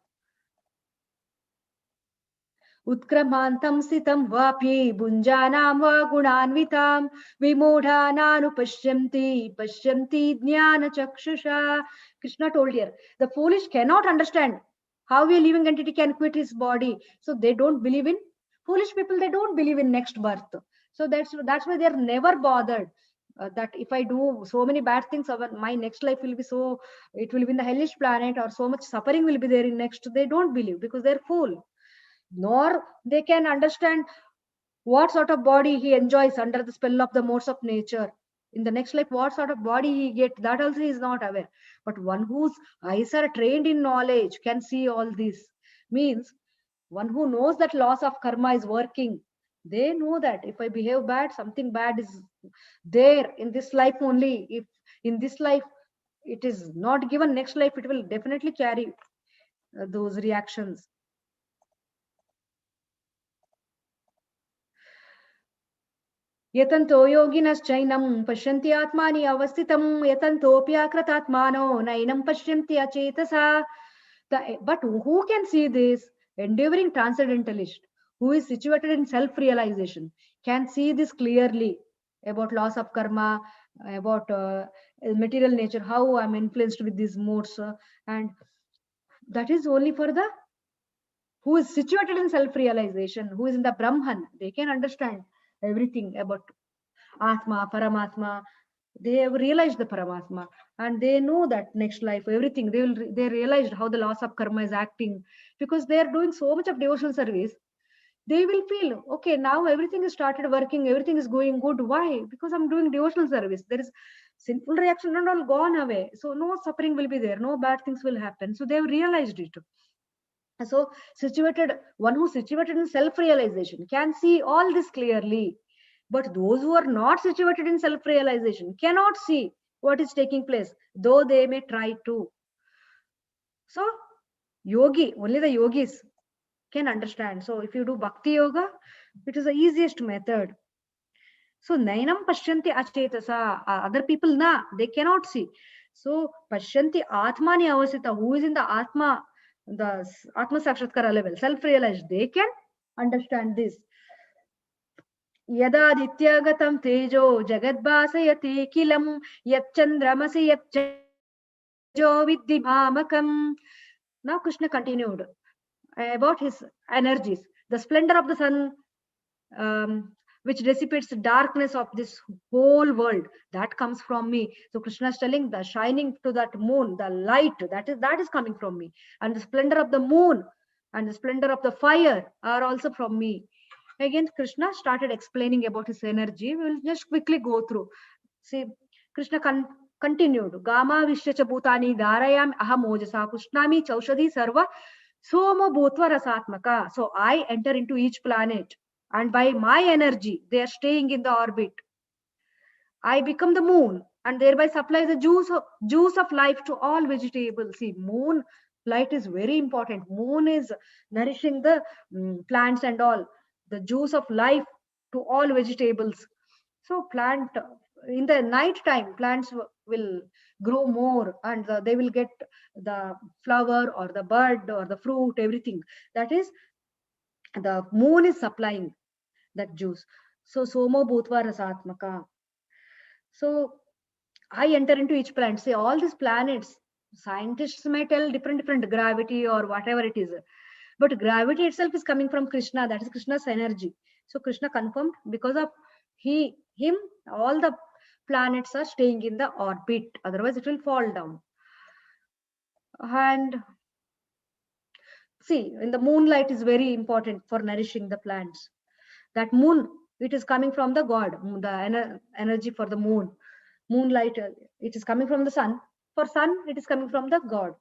S1: उत्क्रमान्तं स्थितं वाप्ये भुञ्जानां वा गुणान्वितां विमूढानानुपश्यन्ति पश्यन्ति ज्ञानचक्षुषा. Krishna told here, the foolish cannot understand how a living entity can quit his body. So they don't believe in, foolish people, they don't believe in next birth. So that's why they're never bothered. That if I do so many bad things, my next life will be so, it will be in the hellish planet, or so much suffering will be there in next. They don't believe because they're fool. Nor they can understand what sort of body he enjoys under the spell of the modes of nature. In the next life, what sort of body he get, that also he is not aware. But one whose eyes are trained in knowledge can see all this. Means one who knows that laws of karma is working, they know that if I behave bad, something bad is there in this life only. If in this life it is not given, next life it will definitely carry those reactions. यतन्तो योगिनश्चैनं पश्यन्ति आत्मानि अवस्थितं यतन्तोऽप्याकृतात्मानो नैनं पश्यन्ति अचेतसा. But who can see this? Endeavoring transcendentalist who is situated in self-realization can see this clearly about loss of karma, about material nature, how I'm influenced with these modes, and that is only for the who is situated in self-realization, who is in the Brahman. They can understand everything about Atma, Paramatma. They have realized the Paramatma, and they know that next life, everything. They realized how the laws of karma is acting, because they are doing so much of devotional service. They will feel, okay, now everything is started working, everything is going good. Why? Because I'm doing devotional service. There is sinful reaction and all gone away. So no suffering will be there, no bad things will happen. So they have realized it. So one who situated in self-realization can see all this clearly. But those who are not situated in self-realization cannot see what is taking place, though they may try to. So yogi, only the yogis can understand. So if you do bhakti yoga, it is the easiest method. So nainam pashyanti achetasa, other people na, they cannot see. So pashyanti atmani avasita, who is in the atma sakshatkara level, self-realized, they can understand this. यदादित्यगतं तेजो जगद्भासयति किलं यच्चन्द्रमसि यच्चो विद्धि मामकम्. Now Krishna continued about his energies. The splendor of the sun, which dissipates the darkness of this whole world, that comes from me. So Krishna is telling the shining to that moon, the light, that is coming from me. And the splendor of the moon and the splendor of the fire are also from me. Again, Krishna started explaining about his energy. We will just quickly go through. See, Krishna continued. Gama vishyacha bhutani dharayam aham ojasa kushnami chaushadi sarva soma bhutva rasatmaka. So I enter into each planet, and by my energy, they are staying in the orbit. I become the moon and thereby supply the juice of life to all vegetables. See, moon light is very important. Moon is nourishing the plants and all, the juice of life to all vegetables. So plant in the night time, plants will grow more, and they will get the flower or the bud or the fruit, everything. That is, the moon is supplying that juice. So somo bhutva rasatmaka. So I enter into each planet. Say all these planets, scientists may tell different gravity or whatever it is, but gravity itself is coming from Krishna. That is Krishna's energy. So Krishna confirmed, because of him, all the planets are staying in the orbit. Otherwise, it will fall down. And see, in the moonlight is very important for nourishing the plants. That moon, it is coming from the God, the energy for the moon. Moonlight, it is coming from the sun. For sun, it is coming from the God.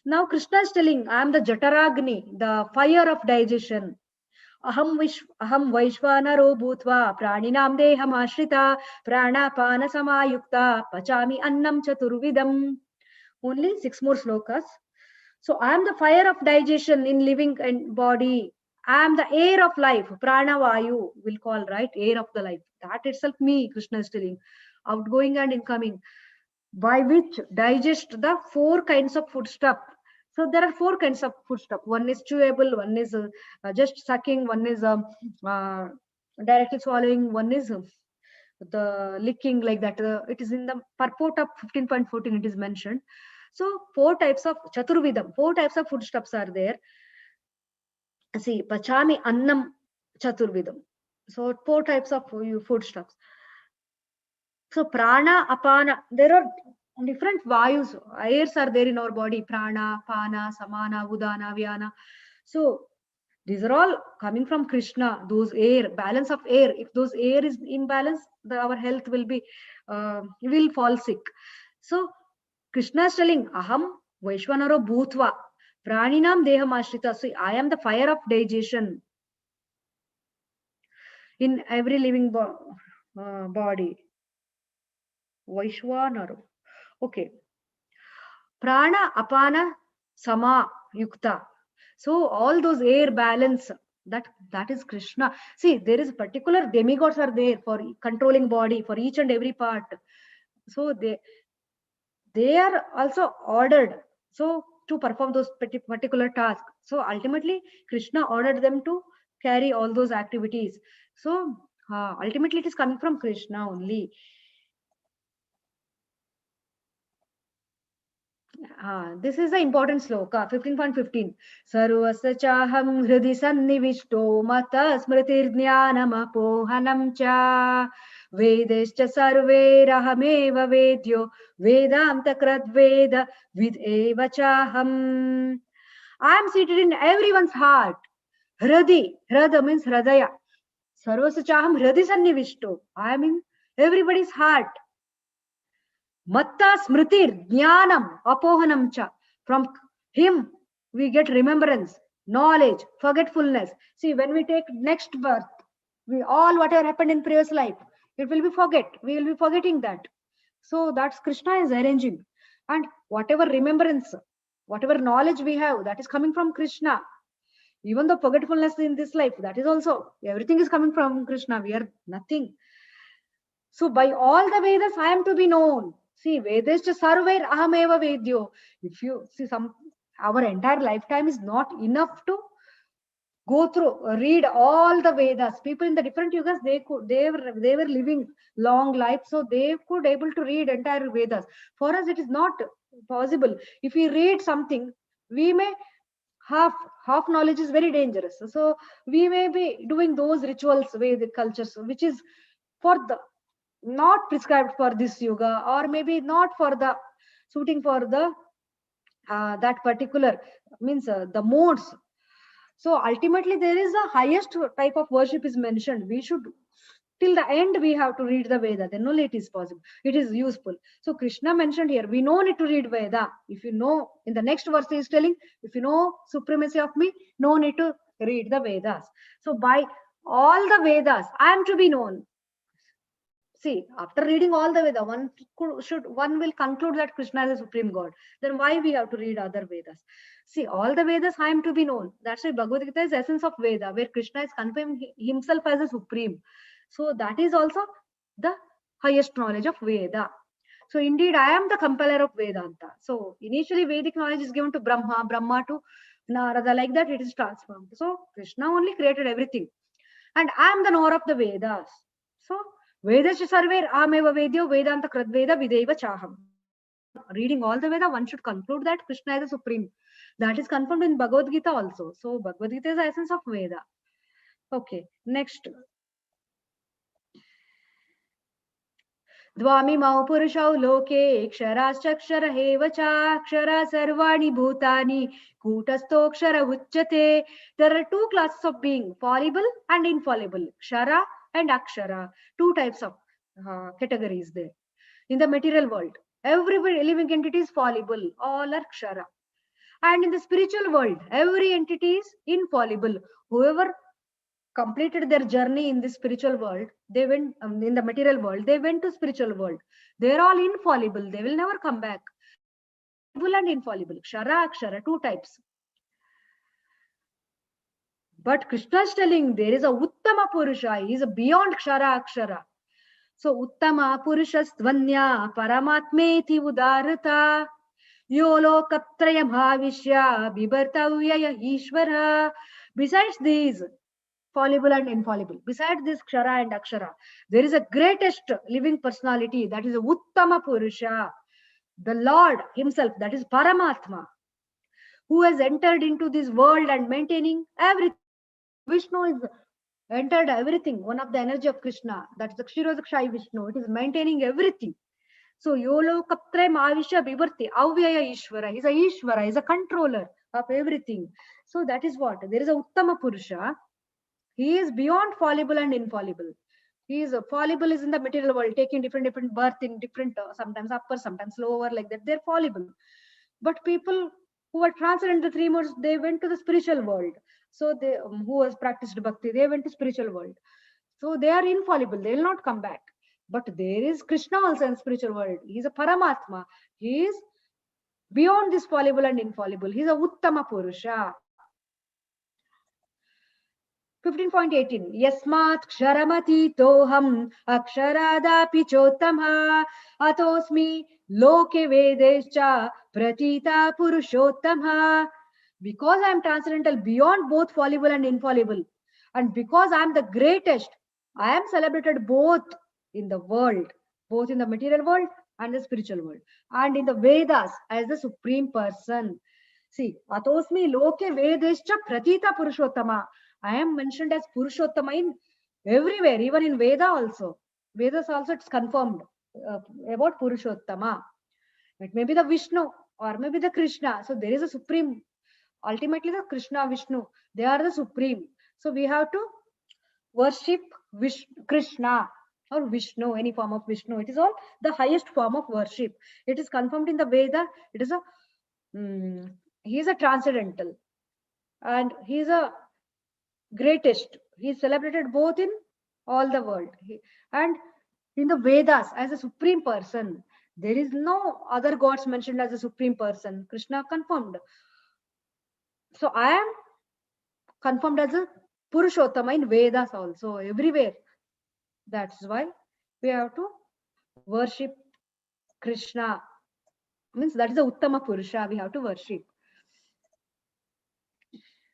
S1: Now Krishna is telling, I am the Jataragni, the fire of digestion. aham vaishvanaro bhutva praninam deham ashrita pranapana samayukta pachami annam chaturvidam. Only 6 more slokas. So I am the fire of digestion in living and body. I am the air of life. Prana Vayu will call, right? Air of the life. That itself me, Krishna is telling. Outgoing and incoming. By which digest the 4 kinds of food stuff. So there are 4 kinds of food stuff. One is chewable, one is just sucking, one is uh, directly swallowing, one is the licking like that. It is in the purport of 15.14 it is mentioned. So 4 types of chaturvidam, 4 types of foodstuffs are there. See, pachami annam chaturvidam. So 4 types of foodstuffs. So prana, apana, there are different vayus, airs are there in our body. Prana, pana, samana, udana, vyana. So these are all coming from Krishna. Those air, balance of air. If those air is imbalance, our health will fall sick. So Krishna is telling, Aham Vaishvanaro Bhutva Praninam Deham Ashrita. So I am the fire of digestion in every living body. Vaishvanaro. Okay. Prana, Apana, Sama, Yukta. So all those air balance, that is Krishna. See, there is particular demigods are there for controlling body for each and every part. So they are also ordered so to perform those particular tasks. So ultimately Krishna ordered them to carry all those activities. So ultimately it is coming from Krishna only. This is the important sloka 15.15. Sarvasya chaham hridi sannivishto mata smritirjnanamapohanam cha vedescha sarverahameva vedyo vedanta kradveda vid eva chaham. I am seated in everyone's heart. Hradi, hrada means hradaya. Sarvasya chaham hridi sannivishto. I am in everybody's heart. Matta smritir, jnanam, apohanam cha. From him we get remembrance, knowledge, forgetfulness. See, when we take next birth, we all whatever happened in previous life, it will be forget. We will be forgetting that. So that's Krishna is arranging. And whatever remembrance, whatever knowledge we have, that is coming from Krishna. Even the forgetfulness in this life, that is also, everything is coming from Krishna. We are nothing. So by all the Vedas, I am to be known. See, Vedas to sarvair ahameva vedyo. If you see our entire lifetime is not enough to go through, read all the Vedas. People in the different yugas, they were living long life, so they could able to read entire Vedas. For us, it is not possible. If we read something, we may half knowledge is very dangerous. So we may be doing those rituals, Vedic cultures, which is for the not prescribed for this yoga, or maybe not for the suiting for the that particular means the modes. So ultimately there is a highest type of worship is mentioned. We should till the end we have to read the Veda, then only it is possible, it is useful. So Krishna mentioned here, we no need to read Veda. If you know, in the next verse he is telling, if you know supremacy of me, no need to read the Vedas. So by all the Vedas I am to be known. See, after reading all the Veda, one will conclude that Krishna is the supreme God. Then why we have to read other Vedas? See, all the Vedas I am to be known. That's why Bhagavad Gita is essence of Veda, where Krishna is confirming himself as a supreme. So that is also the highest knowledge of Veda. So indeed, I am the compiler of Vedanta. So initially Vedic knowledge is given to Brahma, Brahma to Narada, like that it is transformed. So Krishna only created everything. And I am the knower of the Vedas. So Vedasya sarver ameva vedyo vedanta kradveda videva chaham. Reading all the Veda, one should conclude that Krishna is the supreme. That is confirmed in Bhagavad Gita also. So Bhagavad Gita is the essence of Veda. Okay, next. Dvamimau purushau loke ksharaschakshara heva cha kshara sarvani bhutani kutastokshara uchyate. There are 2 classes of being, fallible and infallible. Kshara and akshara. 2 types of categories there. In the material world, every living entity is fallible, all are kshara. And in the spiritual world, every entity is infallible. Whoever completed their journey in the spiritual world, they went in the material world, they went to spiritual world. They're all infallible. They will never come back. Fallible and infallible. Kshara, Akshara, two types. But Krishna is telling there is a Uttama Purusha. He is beyond Kshara, Akshara. So Uttama Purusha Stvanya Paramatmeti Udarata Yolo Kaptrayam Havishya Bibartavyaya Ishvara. Besides these, fallible and infallible. Besides this Kshara and Akshara, there is a greatest living personality, that is a Uttama Purusha, the Lord himself, that is Paramatma, who has entered into this world and maintaining everything. Vishnu is entered everything, one of the energy of Krishna, that is the Kshirodakshai Vishnu, it is maintaining everything. So Yolo Kaptre Mavisha Bibarti, Avyaya Ishvara, he's a Ishvara, he's a controller of everything. So that is what, there is a Uttama Purusha. He is beyond fallible and infallible. He is fallible is in the material world, taking different birth in different, sometimes upper, sometimes lower, like that. They're fallible. But people who are transcendent the three modes, they went to the spiritual world. So they, who has practiced bhakti, they went to spiritual world. So they are infallible. They will not come back. But there is Krishna also in spiritual world. He is a Paramatma. He is beyond this fallible and infallible. He is a Uttama Purusha. 15.18 Yasmat Ksharamati Toham Aksharadapi Chottama Atosmi Loke Vedescha Pratita Purushottama. Because I am transcendental beyond both fallible and infallible, and because I am the greatest, I am celebrated both in the world, both in the material world and the spiritual world, and in the Vedas as the supreme person. See, Atosmi Loke Vedescha Pratita Purushottama. I am mentioned as Purushottama in everywhere, even in Veda also. Vedas also it's confirmed about Purushottama. It may be the Vishnu or maybe the Krishna. So there is a supreme, ultimately the Krishna, Vishnu, they are the supreme. So we have to worship Krishna or Vishnu, any form of Vishnu. It is all the highest form of worship. It is confirmed in the Veda. It is a, he is a transcendental and he is a greatest. He is celebrated both in all the world and in the Vedas as a supreme person. There is no other gods mentioned as a supreme person. Krishna confirmed. So I am confirmed as a Purushottama in Vedas also, everywhere. That's why we have to worship Krishna. Means that is the Uttama Purusha we have to worship.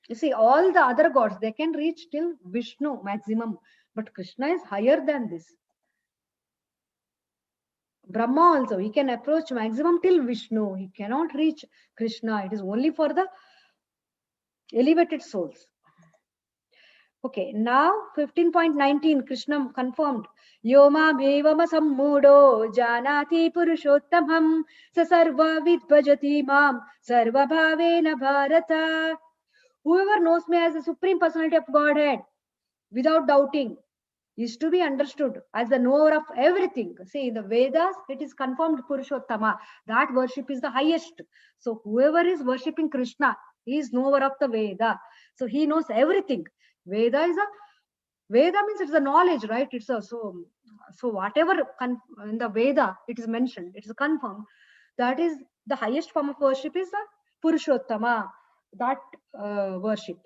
S1: You see, all the other gods, they can reach till Vishnu maximum, but Krishna is higher than this. Brahma also, he can approach maximum till Vishnu. He cannot reach Krishna. It is only for the elevated souls. Okay, now 15.19, Krishna confirmed. Yoma bhevama sammudo janati purushottamam sa sarva vidbhajati mam sarva bhavena bharata. Whoever knows me as the supreme personality of Godhead without doubting is to be understood as the knower of everything. See, in the Vedas, it is confirmed Purushottama. That worship is the highest. So whoever is worshipping Krishna, he is knower of the Veda. So he knows everything. Veda means it's a knowledge, right? It's a so whatever in the Veda it is mentioned, it is confirmed. That is the highest form of worship is the Purushottama, that worship.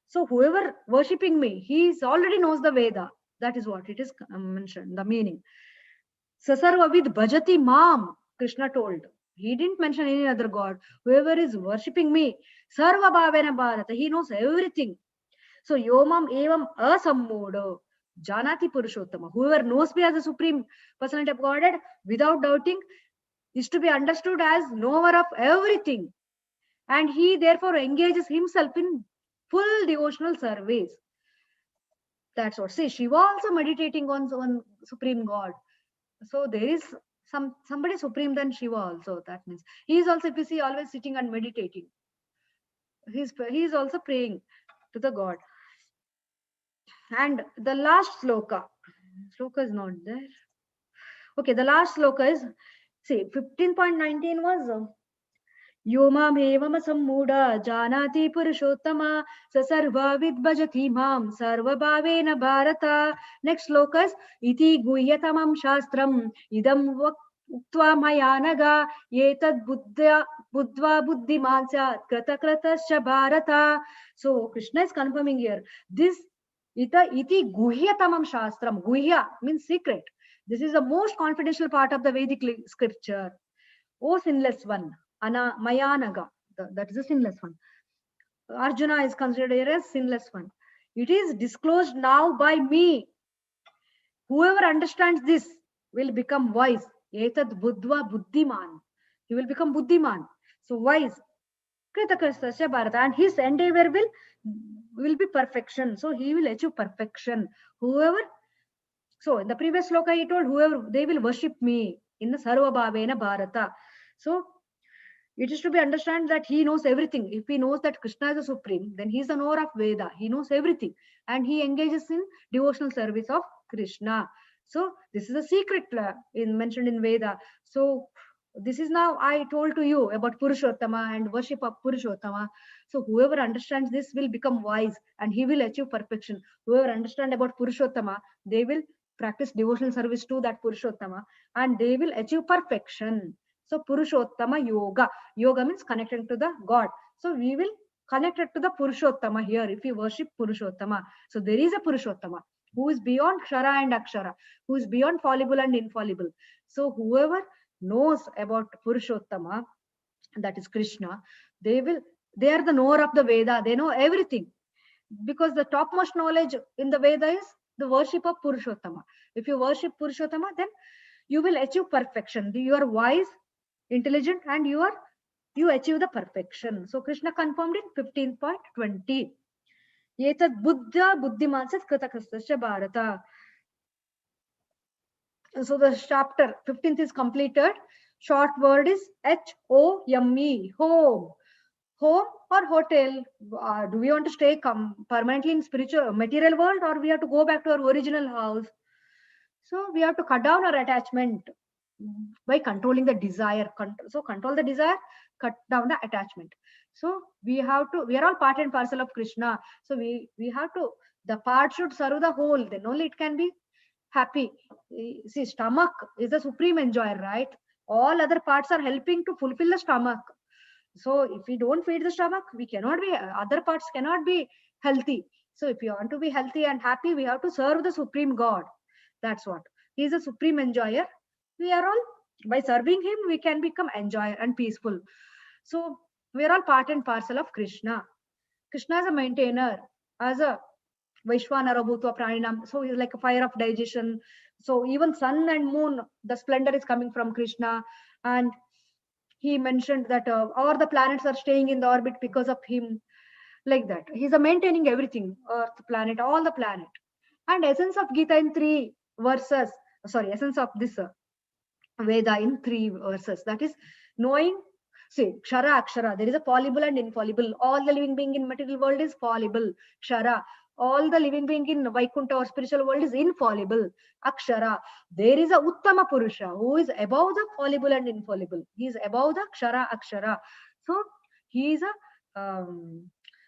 S1: So whoever worshipping me, he already knows the Veda. That is what it is mentioned, the meaning. Sasarva vid bhajati mam, Krishna told. He didn't mention any other god. Whoever is worshipping me, sarva bhavena bharata, he knows everything. So yomam evam asammodo janati purushottama. Whoever knows me as the supreme personality of Godhead without doubting is to be understood as knower of everything. And he therefore engages himself in full devotional service. That's what. See, Shiva also meditating on supreme God. So there is somebody supreme than Shiva also. That means he is also, if you see, always sitting and meditating. He is also praying to the God. And the last sloka is not there. Okay, the last sloka is, see, 15.19 was यो मामेवम सम्मूढ जानाति पुरुषोत्तमा स सर्वविद् भजति मां सर्वभावेन Bharat. Next slokas iti guhyatamam shastram idam उक्त्वा मया नघ एतद् बुद्ध्वा बुद्धिमान् स्यात् कृतकृतश्च Bharat. So Krishna is confirming here this iti guhyatamam shastram. Guhya means secret. This is the most confidential part of the Vedic scripture. O sinless one, Mayanaga, that is the sinless one. Arjuna is considered as sinless one. It is disclosed now by me. Whoever understands this will become wise. Etad buddhva buddhiman. He will become buddhiman. So wise. Kritakastasya Bharata. And his endeavor will be perfection. So he will achieve perfection. Whoever, so in the previous sloka he told, whoever, they will worship me in the Sarva Bhavena Bharata. So it is to be understood that he knows everything. If he knows that Krishna is the supreme, then he is the knower of Veda. He knows everything. And he engages in devotional service of Krishna. So this is a secret mentioned in Veda. So this is now I told to you about Purushottama and worship of Purushottama. So whoever understands this will become wise and he will achieve perfection. Whoever understands about Purushottama, they will practice devotional service to that Purushottama and they will achieve perfection. So Purushottama Yoga. Yoga means connected to the God. So we will connect it to the Purushottama here if we worship Purushottama. So there is a Purushottama who is beyond Kshara and Akshara, who is beyond fallible and infallible. So whoever knows about Purushottama, that is Krishna, they are the knower of the Veda. They know everything. Because the topmost knowledge in the Veda is the worship of Purushottama. If you worship Purushottama, then you will achieve perfection. You are wise, intelligent, and you achieve the perfection. So Krishna confirmed in 15.20. Etad buddha buddhimansat kritakastasya bharata. So the chapter 15th is completed. Short word is HOME, home. Home or hotel? Do we want to stay permanently in spiritual material world, or we have to go back to our original house? So we have to cut down our attachment by controlling the desire. So control the desire, cut down the attachment. So we are all part and parcel of Krishna. So we have to, the part should serve the whole, then only it can be happy. See, stomach is the supreme enjoyer, right? All other parts are helping to fulfill the stomach. So if we don't feed the stomach, we cannot be, other parts cannot be healthy. So if you want to be healthy and happy, we have to serve the supreme God. That's what. He is a supreme enjoyer. We are all, by serving him, we can become enjoyer and peaceful. So we are all part and parcel of Krishna. Krishna is a maintainer, as a Vaishvanara Bhutva Praninam. So he's like a fire of digestion. So even sun and moon, the splendor is coming from Krishna. And he mentioned that all the planets are staying in the orbit because of him. Like that. He's maintaining everything, Earth, planet, all the planet. And essence of Gita in 3 verses. Sorry, essence of this Veda in 3 verses. That is knowing, see, Kshara, Akshara. There is a fallible and infallible. All the living being in material world is fallible. Kshara. All the living being in Vaikuntha or spiritual world is infallible. Akshara. There is a Uttama Purusha who is above the fallible and infallible. He is above the Kshara, Akshara. So he is a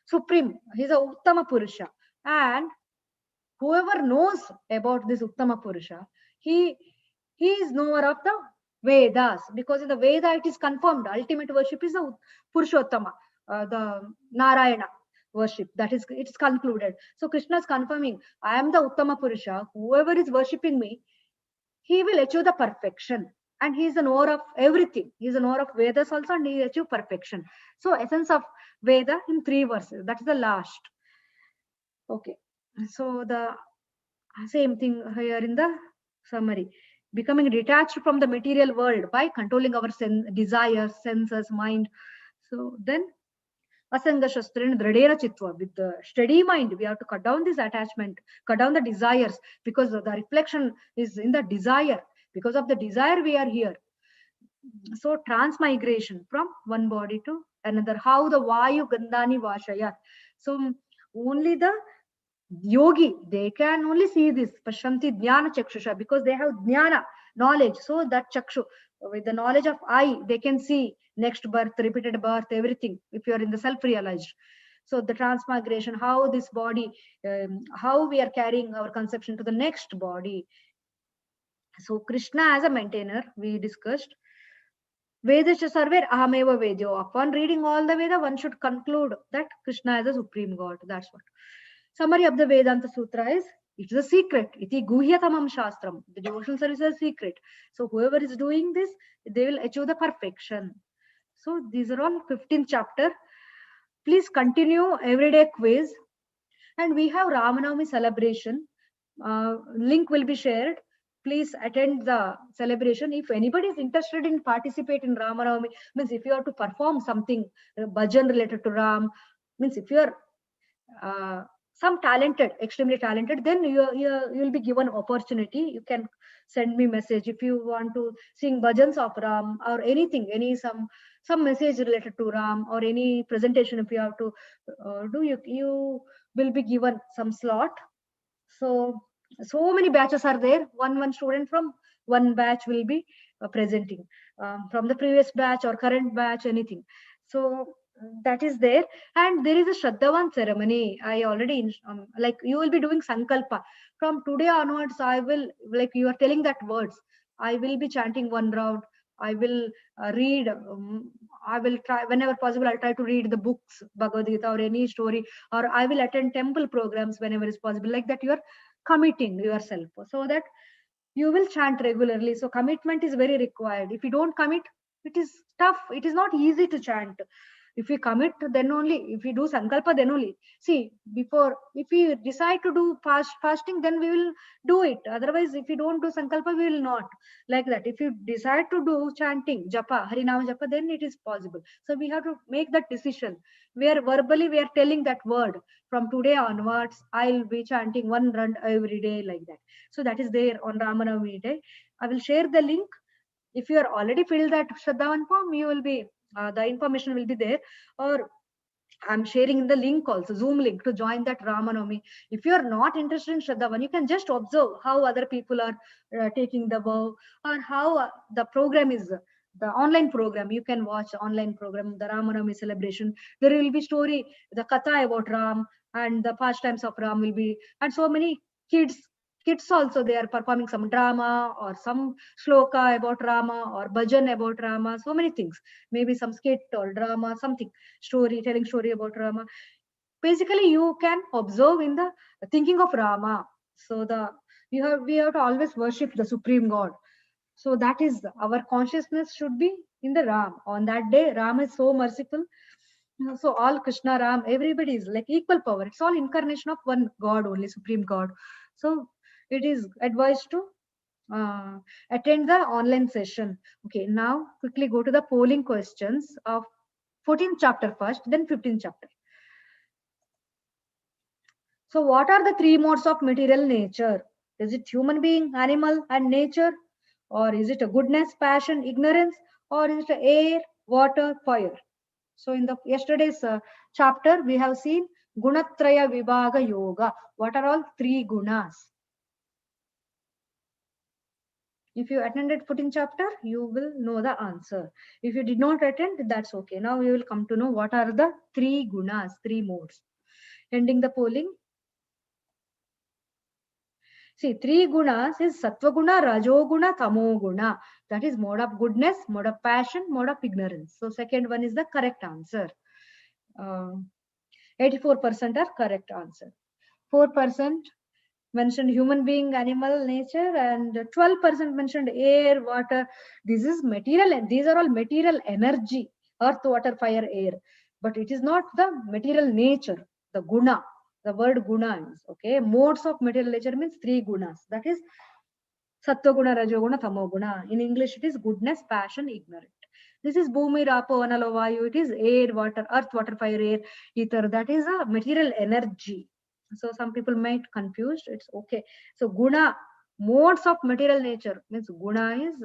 S1: supreme. He is a Uttama Purusha. And whoever knows about this Uttama Purusha, he is knower of the Vedas, because in the Veda it is confirmed ultimate worship is the Purushottama, the Narayana worship. That is, it is concluded. So Krishna is confirming, I am the Uttama Purusha. Whoever is worshipping me, he will achieve the perfection. And he is the knower of everything. He is the knower of Vedas also, and he will achieve perfection. So essence of Veda in 3 verses. That is the last. Okay. So the same thing here in the summary. Becoming detached from the material world by controlling our desires, senses, mind. So then Asanga Shastrin Dradera Chitva, with the steady mind, we have to cut down this attachment, cut down the desires, because the reflection is in the desire. Because of the desire, we are here. So transmigration from one body to another. How the Vayu Gandhani Vashaya. So only the yogi, they can only see this Pashanti Jnana Chakshusha, because they have Jnana, knowledge. So that Chakshu, With the knowledge of I, they can see next birth, repeated birth, everything, if you are in the self-realized. So the transmigration, how this body, how we are carrying our conception to the next body. So Krishna as a maintainer, we discussed. Vedascha sarver ahameva vedyo. Upon reading all the Veda, one should conclude that Krishna is a supreme God. That's what. Summary of the Vedanta Sutra is, it is a secret. Iti guhyatamam shastram. The devotional service is a secret. So whoever is doing this, they will achieve the perfection. So these are all 15th chapter. Please continue everyday quiz. And we have Ramanavami celebration. Link will be shared. Please attend the celebration. If anybody is interested in participate in Ramanavami, means if you have to perform something, bhajan related to Ram, means if you are some talented, extremely talented, then you will be given opportunity. You can send me message if you want to sing bhajans of Ram or anything, any some message related to Ram or any presentation. If you have to do, you will be given some slot. So many batches are there. One student from one batch will be presenting from the previous batch or current batch, anything. So that is there. And there is a Shraddhavan ceremony. I already like you will be doing sankalpa from today onwards. I will, like you are telling that words, I will be chanting one round. I will read, I will try whenever possible, I'll try to read the books, Bhagavad Gita or any story, or I will attend temple programs whenever is possible. Like that, you are committing yourself so that you will chant regularly. So commitment is very required. If you don't commit, it is tough. It is not easy to chant. If we commit, then only. If we do sankalpa, then only. See, before, if we decide to do fasting, then we will do it. Otherwise, if we don't do sankalpa, we will not. Like that, if you decide to do chanting japa, harinama japa, then it is possible. So we have to make that decision where verbally we are telling that word, from today onwards I'll be chanting one run every day, like that. So that is there on Ramanavami day. I will share the link. If you are already filled that Shraddhavan form, you will be the information will be there. Or I'm sharing the link also, Zoom link, to join that Ramanavami. If you are not interested in Shraddhavan, you can just observe how other people are taking the vow, or how the program is, the online program. You can watch online program, the Ramanavami celebration. There will be story, the katha about Ram, and the pastimes of Ram will be, and so many kids also, they are performing some drama or some shloka about Rama or bhajan about Rama, so many things, maybe some skit or drama, something, telling story about Rama. Basically, you can observe in the thinking of Rama. So we have to always worship the Supreme God. So that is our consciousness should be in the Ram. On that day, Ram is so merciful. So all Krishna, Ram, everybody is like equal power. It's all incarnation of one God only, Supreme God. So it is advised to attend the online session. Okay, now quickly go to the polling questions of 14th chapter first, then 15th chapter. So what are the three modes of material nature? Is it human being, animal, and nature? Or is it a goodness, passion, ignorance? Or is it air, water, fire? So in the yesterday's chapter, we have seen Gunatraya Vibhaga Yoga. What are all three gunas? If you attended 14th chapter, you will know the answer. If you did not attend, that's okay. Now we will come to know what are the three gunas, three modes. Ending the polling. See, three gunas is Sattva guna, Rajo guna, Tamo guna. That is mode of goodness, mode of passion, mode of ignorance. So second one is the correct answer. 84% are correct answer. 4% mentioned human being, animal, nature, and 12% mentioned air, water. This is material, and these are all material energy: earth, water, fire, air. But it is not the material nature, the guna. The word guna is okay. Modes of material nature means three gunas. That is Sattva guna, Rajo guna, Tamo guna. In English, it is goodness, passion, ignorant. This is Bhumi, Rapo, Analo, Vayu. It is air, water, earth, water, fire, air, ether. That is a material energy. So some people might confused. It's okay. So guna, modes of material nature means guna is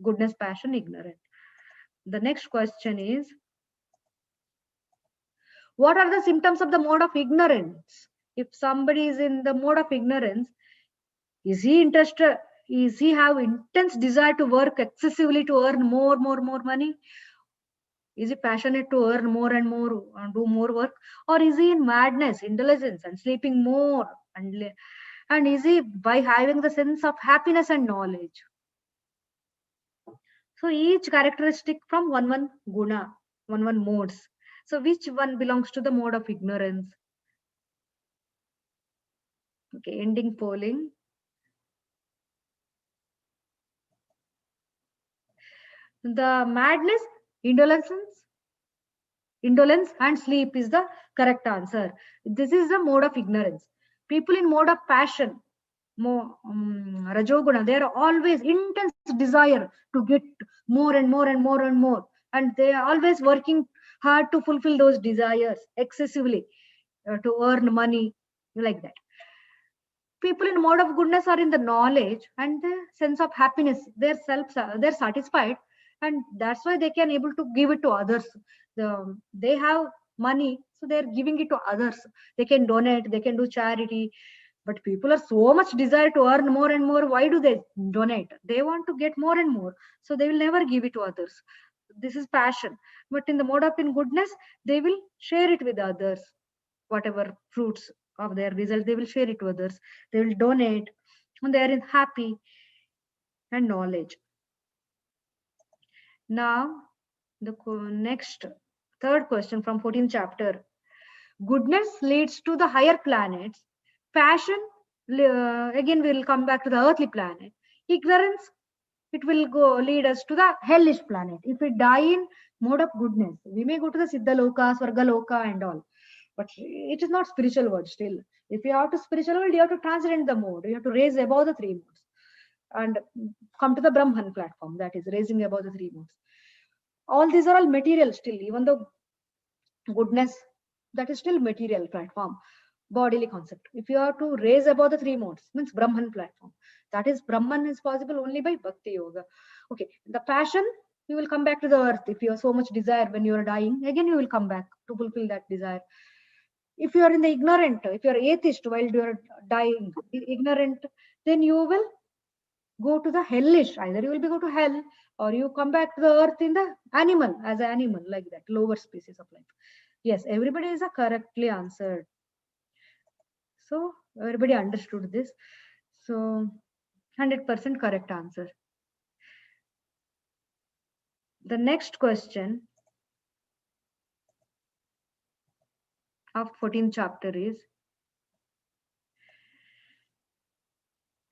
S1: goodness, passion, ignorant. The next question is, what are the symptoms of the mode of ignorance? If somebody is in the mode of ignorance, is he interested Is he have intense desire to work excessively to earn more money? Is he passionate to earn more and more and do more work? Or is he in madness, indulgence, and sleeping more? And is he by having the sense of happiness and knowledge? So each characteristic from one guna, one modes. So which one belongs to the mode of ignorance? Okay, ending polling. The madness, indolence, indolence and sleep is the correct answer. This is the mode of ignorance. People in mode of passion, more rajoguna, they are always intense desire to get more and more and more and more, and they are always working hard to fulfill those desires excessively to earn money, like that. People in mode of goodness are in the knowledge and the sense of happiness. They're satisfied, and that's why they can able to give it to others. They have money, so they're giving it to others. They can donate, they can do charity. But people are so much desire to earn more and more. Why do they donate? They want to get more and more, so they will never give it to others. This is passion. But in the mode of in goodness, they will share it with others. Whatever fruits of their result, they will share it to others. They will donate, and they are in happy and knowledge. Now, the next third question from 14th chapter. Goodness leads to the higher planets. Passion, again, we will come back to the earthly planet. Ignorance, it will go lead us to the hellish planet. If we die in mode of goodness, we may go to the Siddhaloka, Swargaloka and all. But it is not spiritual world still. If you have to spiritual world, you have to transcend the mode. You have to raise above the three modes and come to the Brahman platform, that is raising above the three modes. All these are all material still, even though goodness, that is still material platform, bodily concept. If you have to raise above the three modes, means Brahman platform. That is Brahman is possible only by Bhakti Yoga. Okay, the passion, you will come back to the earth. If you have so much desire when you are dying, again you will come back to fulfill that desire. If you are in the ignorant, if you are atheist while you are dying, ignorant, then you will go to the hellish. Either you will be go to hell, or you come back to the earth in the animal, as an animal, like that, lower species of life. Yes, everybody is a correctly answered. So everybody understood this. So 100% correct answer. The next question of 14th chapter is,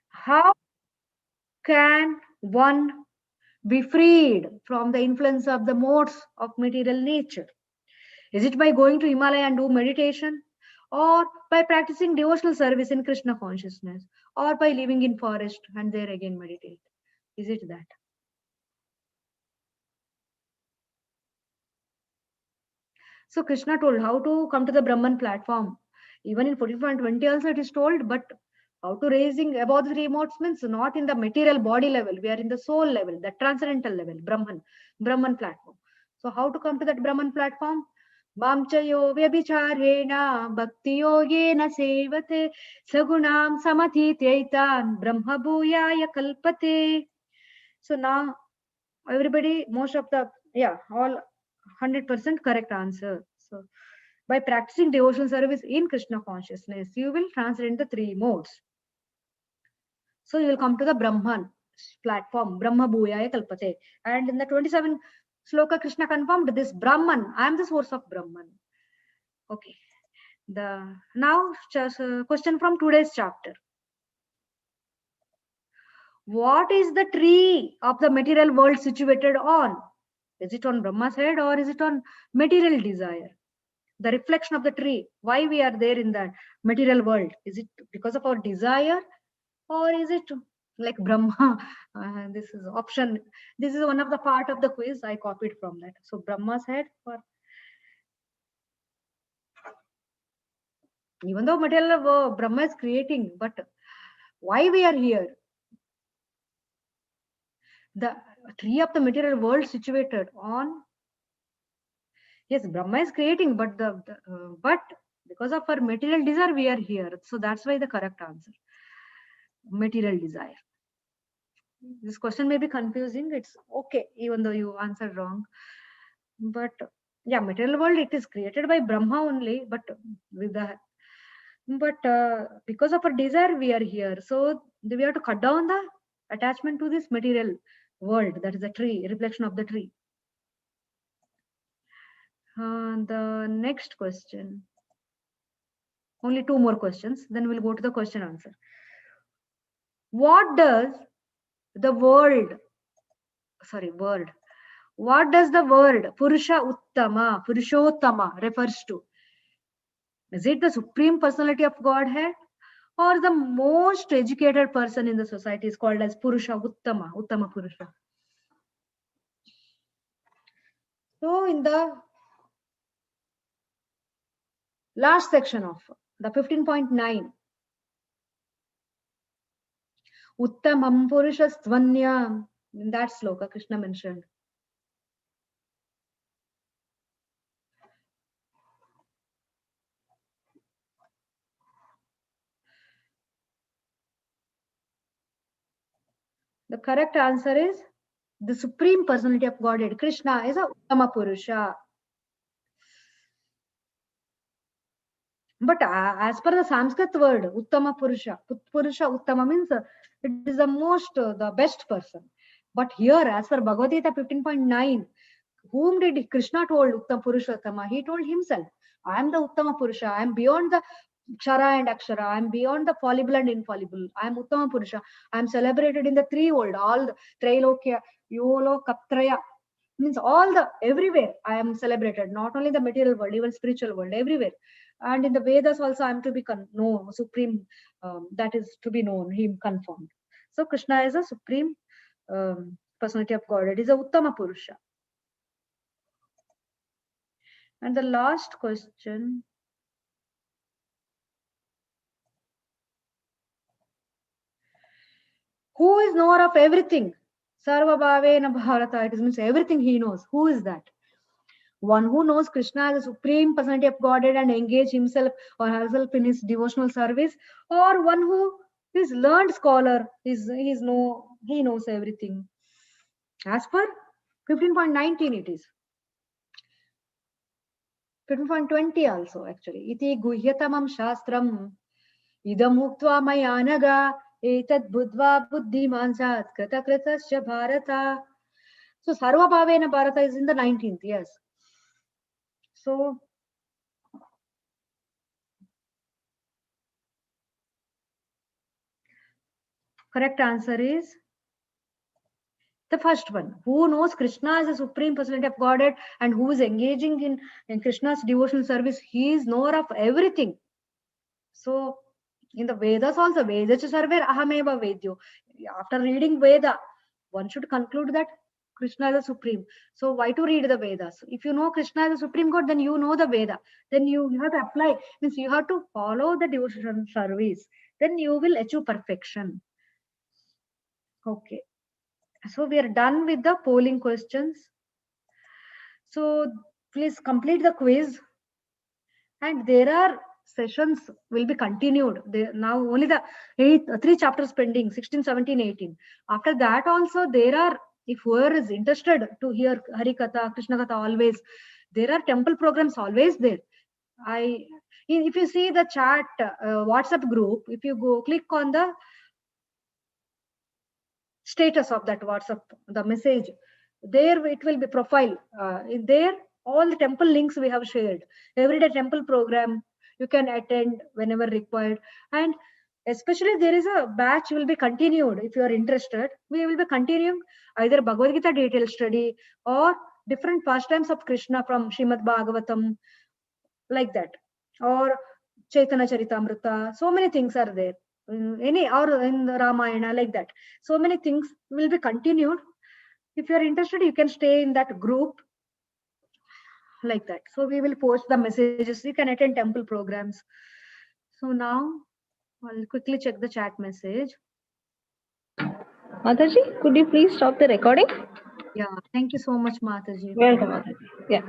S1: how can one be freed from the influence of the modes of material nature? Is it by going to Himalaya and do meditation, or by practicing devotional service in Krishna consciousness, or by living in forest and there again meditate? Is it that? So Krishna told how to come to the Brahman platform. Even in 44 and 20 also it is told, but how to raising above the three modes means not in the material body level. We are in the soul level, the transcendental level, Brahman platform. So how to come to that Brahman platform? Mamchayo vyabhicharena bhakti yogena sevate sagunam samathitaitan brahma bhuyaya kalpate. So now everybody, most of the, yeah, all 100% correct answer. So by practicing devotional service in Krishna consciousness, you will transcend the three modes. So you will come to the Brahman platform, Brahma Bhuyaya Kalpate. And in the 27 sloka, Krishna confirmed this Brahman, I am the source of Brahman. Okay. The now just question from today's chapter. What is the tree of the material world situated on? Is it on Brahma's head, or is it on material desire? The reflection of the tree, why we are there in the material world? Is it because of our desire, or is it like Brahma? This is option. This is one of the part of the quiz I copied from that. So Brahma's head, or even though material Brahma is creating, but why we are here? The tree of the material world situated on, yes, Brahma is creating, but but because of our material desire we are here. So that's why the correct answer, material desire. This question may be confusing. It's okay, even though you answered wrong. But yeah, material world, it is created by Brahma only, but with the because of our desire, we are here. So we have to cut down the attachment to this material world. That is the tree, reflection of the tree. The next question. Only 2 more questions. Then we'll go to the question answer. What does the word what does the word Purushottama refers to? Is it the supreme personality of Godhead, or the most educated person in the society is called as Purusha Uttama Purusha? So in the last section of the 15.9, Uttamam Purushastvanya, in that sloka Krishna mentioned, the correct answer is the supreme personality of Godhead, Krishna, is a Uttama Purusha. But as per the Sanskrit word, Uttama Purusha Uttama means it is the most, the best person. But here, as per Bhagavad Gita 15.9, whom did Krishna told Uttama Purushottama? He told himself, I am the Uttama Purusha. I am beyond the Kshara and Akshara. I am beyond the fallible and infallible. I am Uttama Purusha. I am celebrated in the three world, all the Trailokya, Yolo, Kaptraya. Means all the everywhere I am celebrated, not only the material world, even spiritual world, everywhere. And in the Vedas also I am to be known, supreme, that is to be known, him confirmed. So Krishna is a supreme personality of God. It is a Uttama Purusha. And the last question. Who is knower of everything? Sarva Bhavena Bharata. It means everything he knows. Who is that? One who knows Krishna as a supreme personality of Godhead and engage himself or herself in his devotional service, or one who is learned scholar, he knows everything. As per 15.19 it is. 15.20 also actually. Iti guhyatamam shastram idam uktva mayanaga etad buddhva buddhiman sat krita kritasya bharata. So Sarva Bhavena Bharata is in the 19th, yes. So correct answer is the first one. Who knows Krishna as a supreme personality of Godhead and who is engaging in Krishna's devotional service, he is knower of everything. So in the Vedas also, Vedacha sarver ahameva vedyo. After reading Veda, one should conclude that Krishna is the supreme. So why to read the Vedas? If you know Krishna is the supreme God, then you know the Veda. Then you have to apply. Means you have to follow the devotional service. Then you will achieve perfection. Okay. So we are done with the polling questions. So please complete the quiz. And there are sessions will be continued. Now only the 3 chapters pending, 16, 17, 18. After that also there are, if whoever is interested to hear Hari Katha, Krishna Katha always, there are temple programs always there. If you see the chat WhatsApp group, if you go click on the status of that WhatsApp, the message, there it will be profile. In there, all the temple links we have shared. Everyday temple program you can attend whenever required. And especially there is a batch will be continued. If you are interested, we will be continuing either Bhagavad Gita detailed study or different pastimes of Krishna from Srimad Bhagavatam, like that, or Chaitanya Charitamrita. So many things are there. Any or in the Ramayana, like that. So many things will be continued. If you are interested, you can stay in that group, like that. So we will post the messages. You can attend temple programs. So now I'll quickly check the chat message.
S2: Mataji, could you please stop the recording?
S1: Yeah, thank you so much, Mataji.
S2: Welcome, Mataji. Yeah.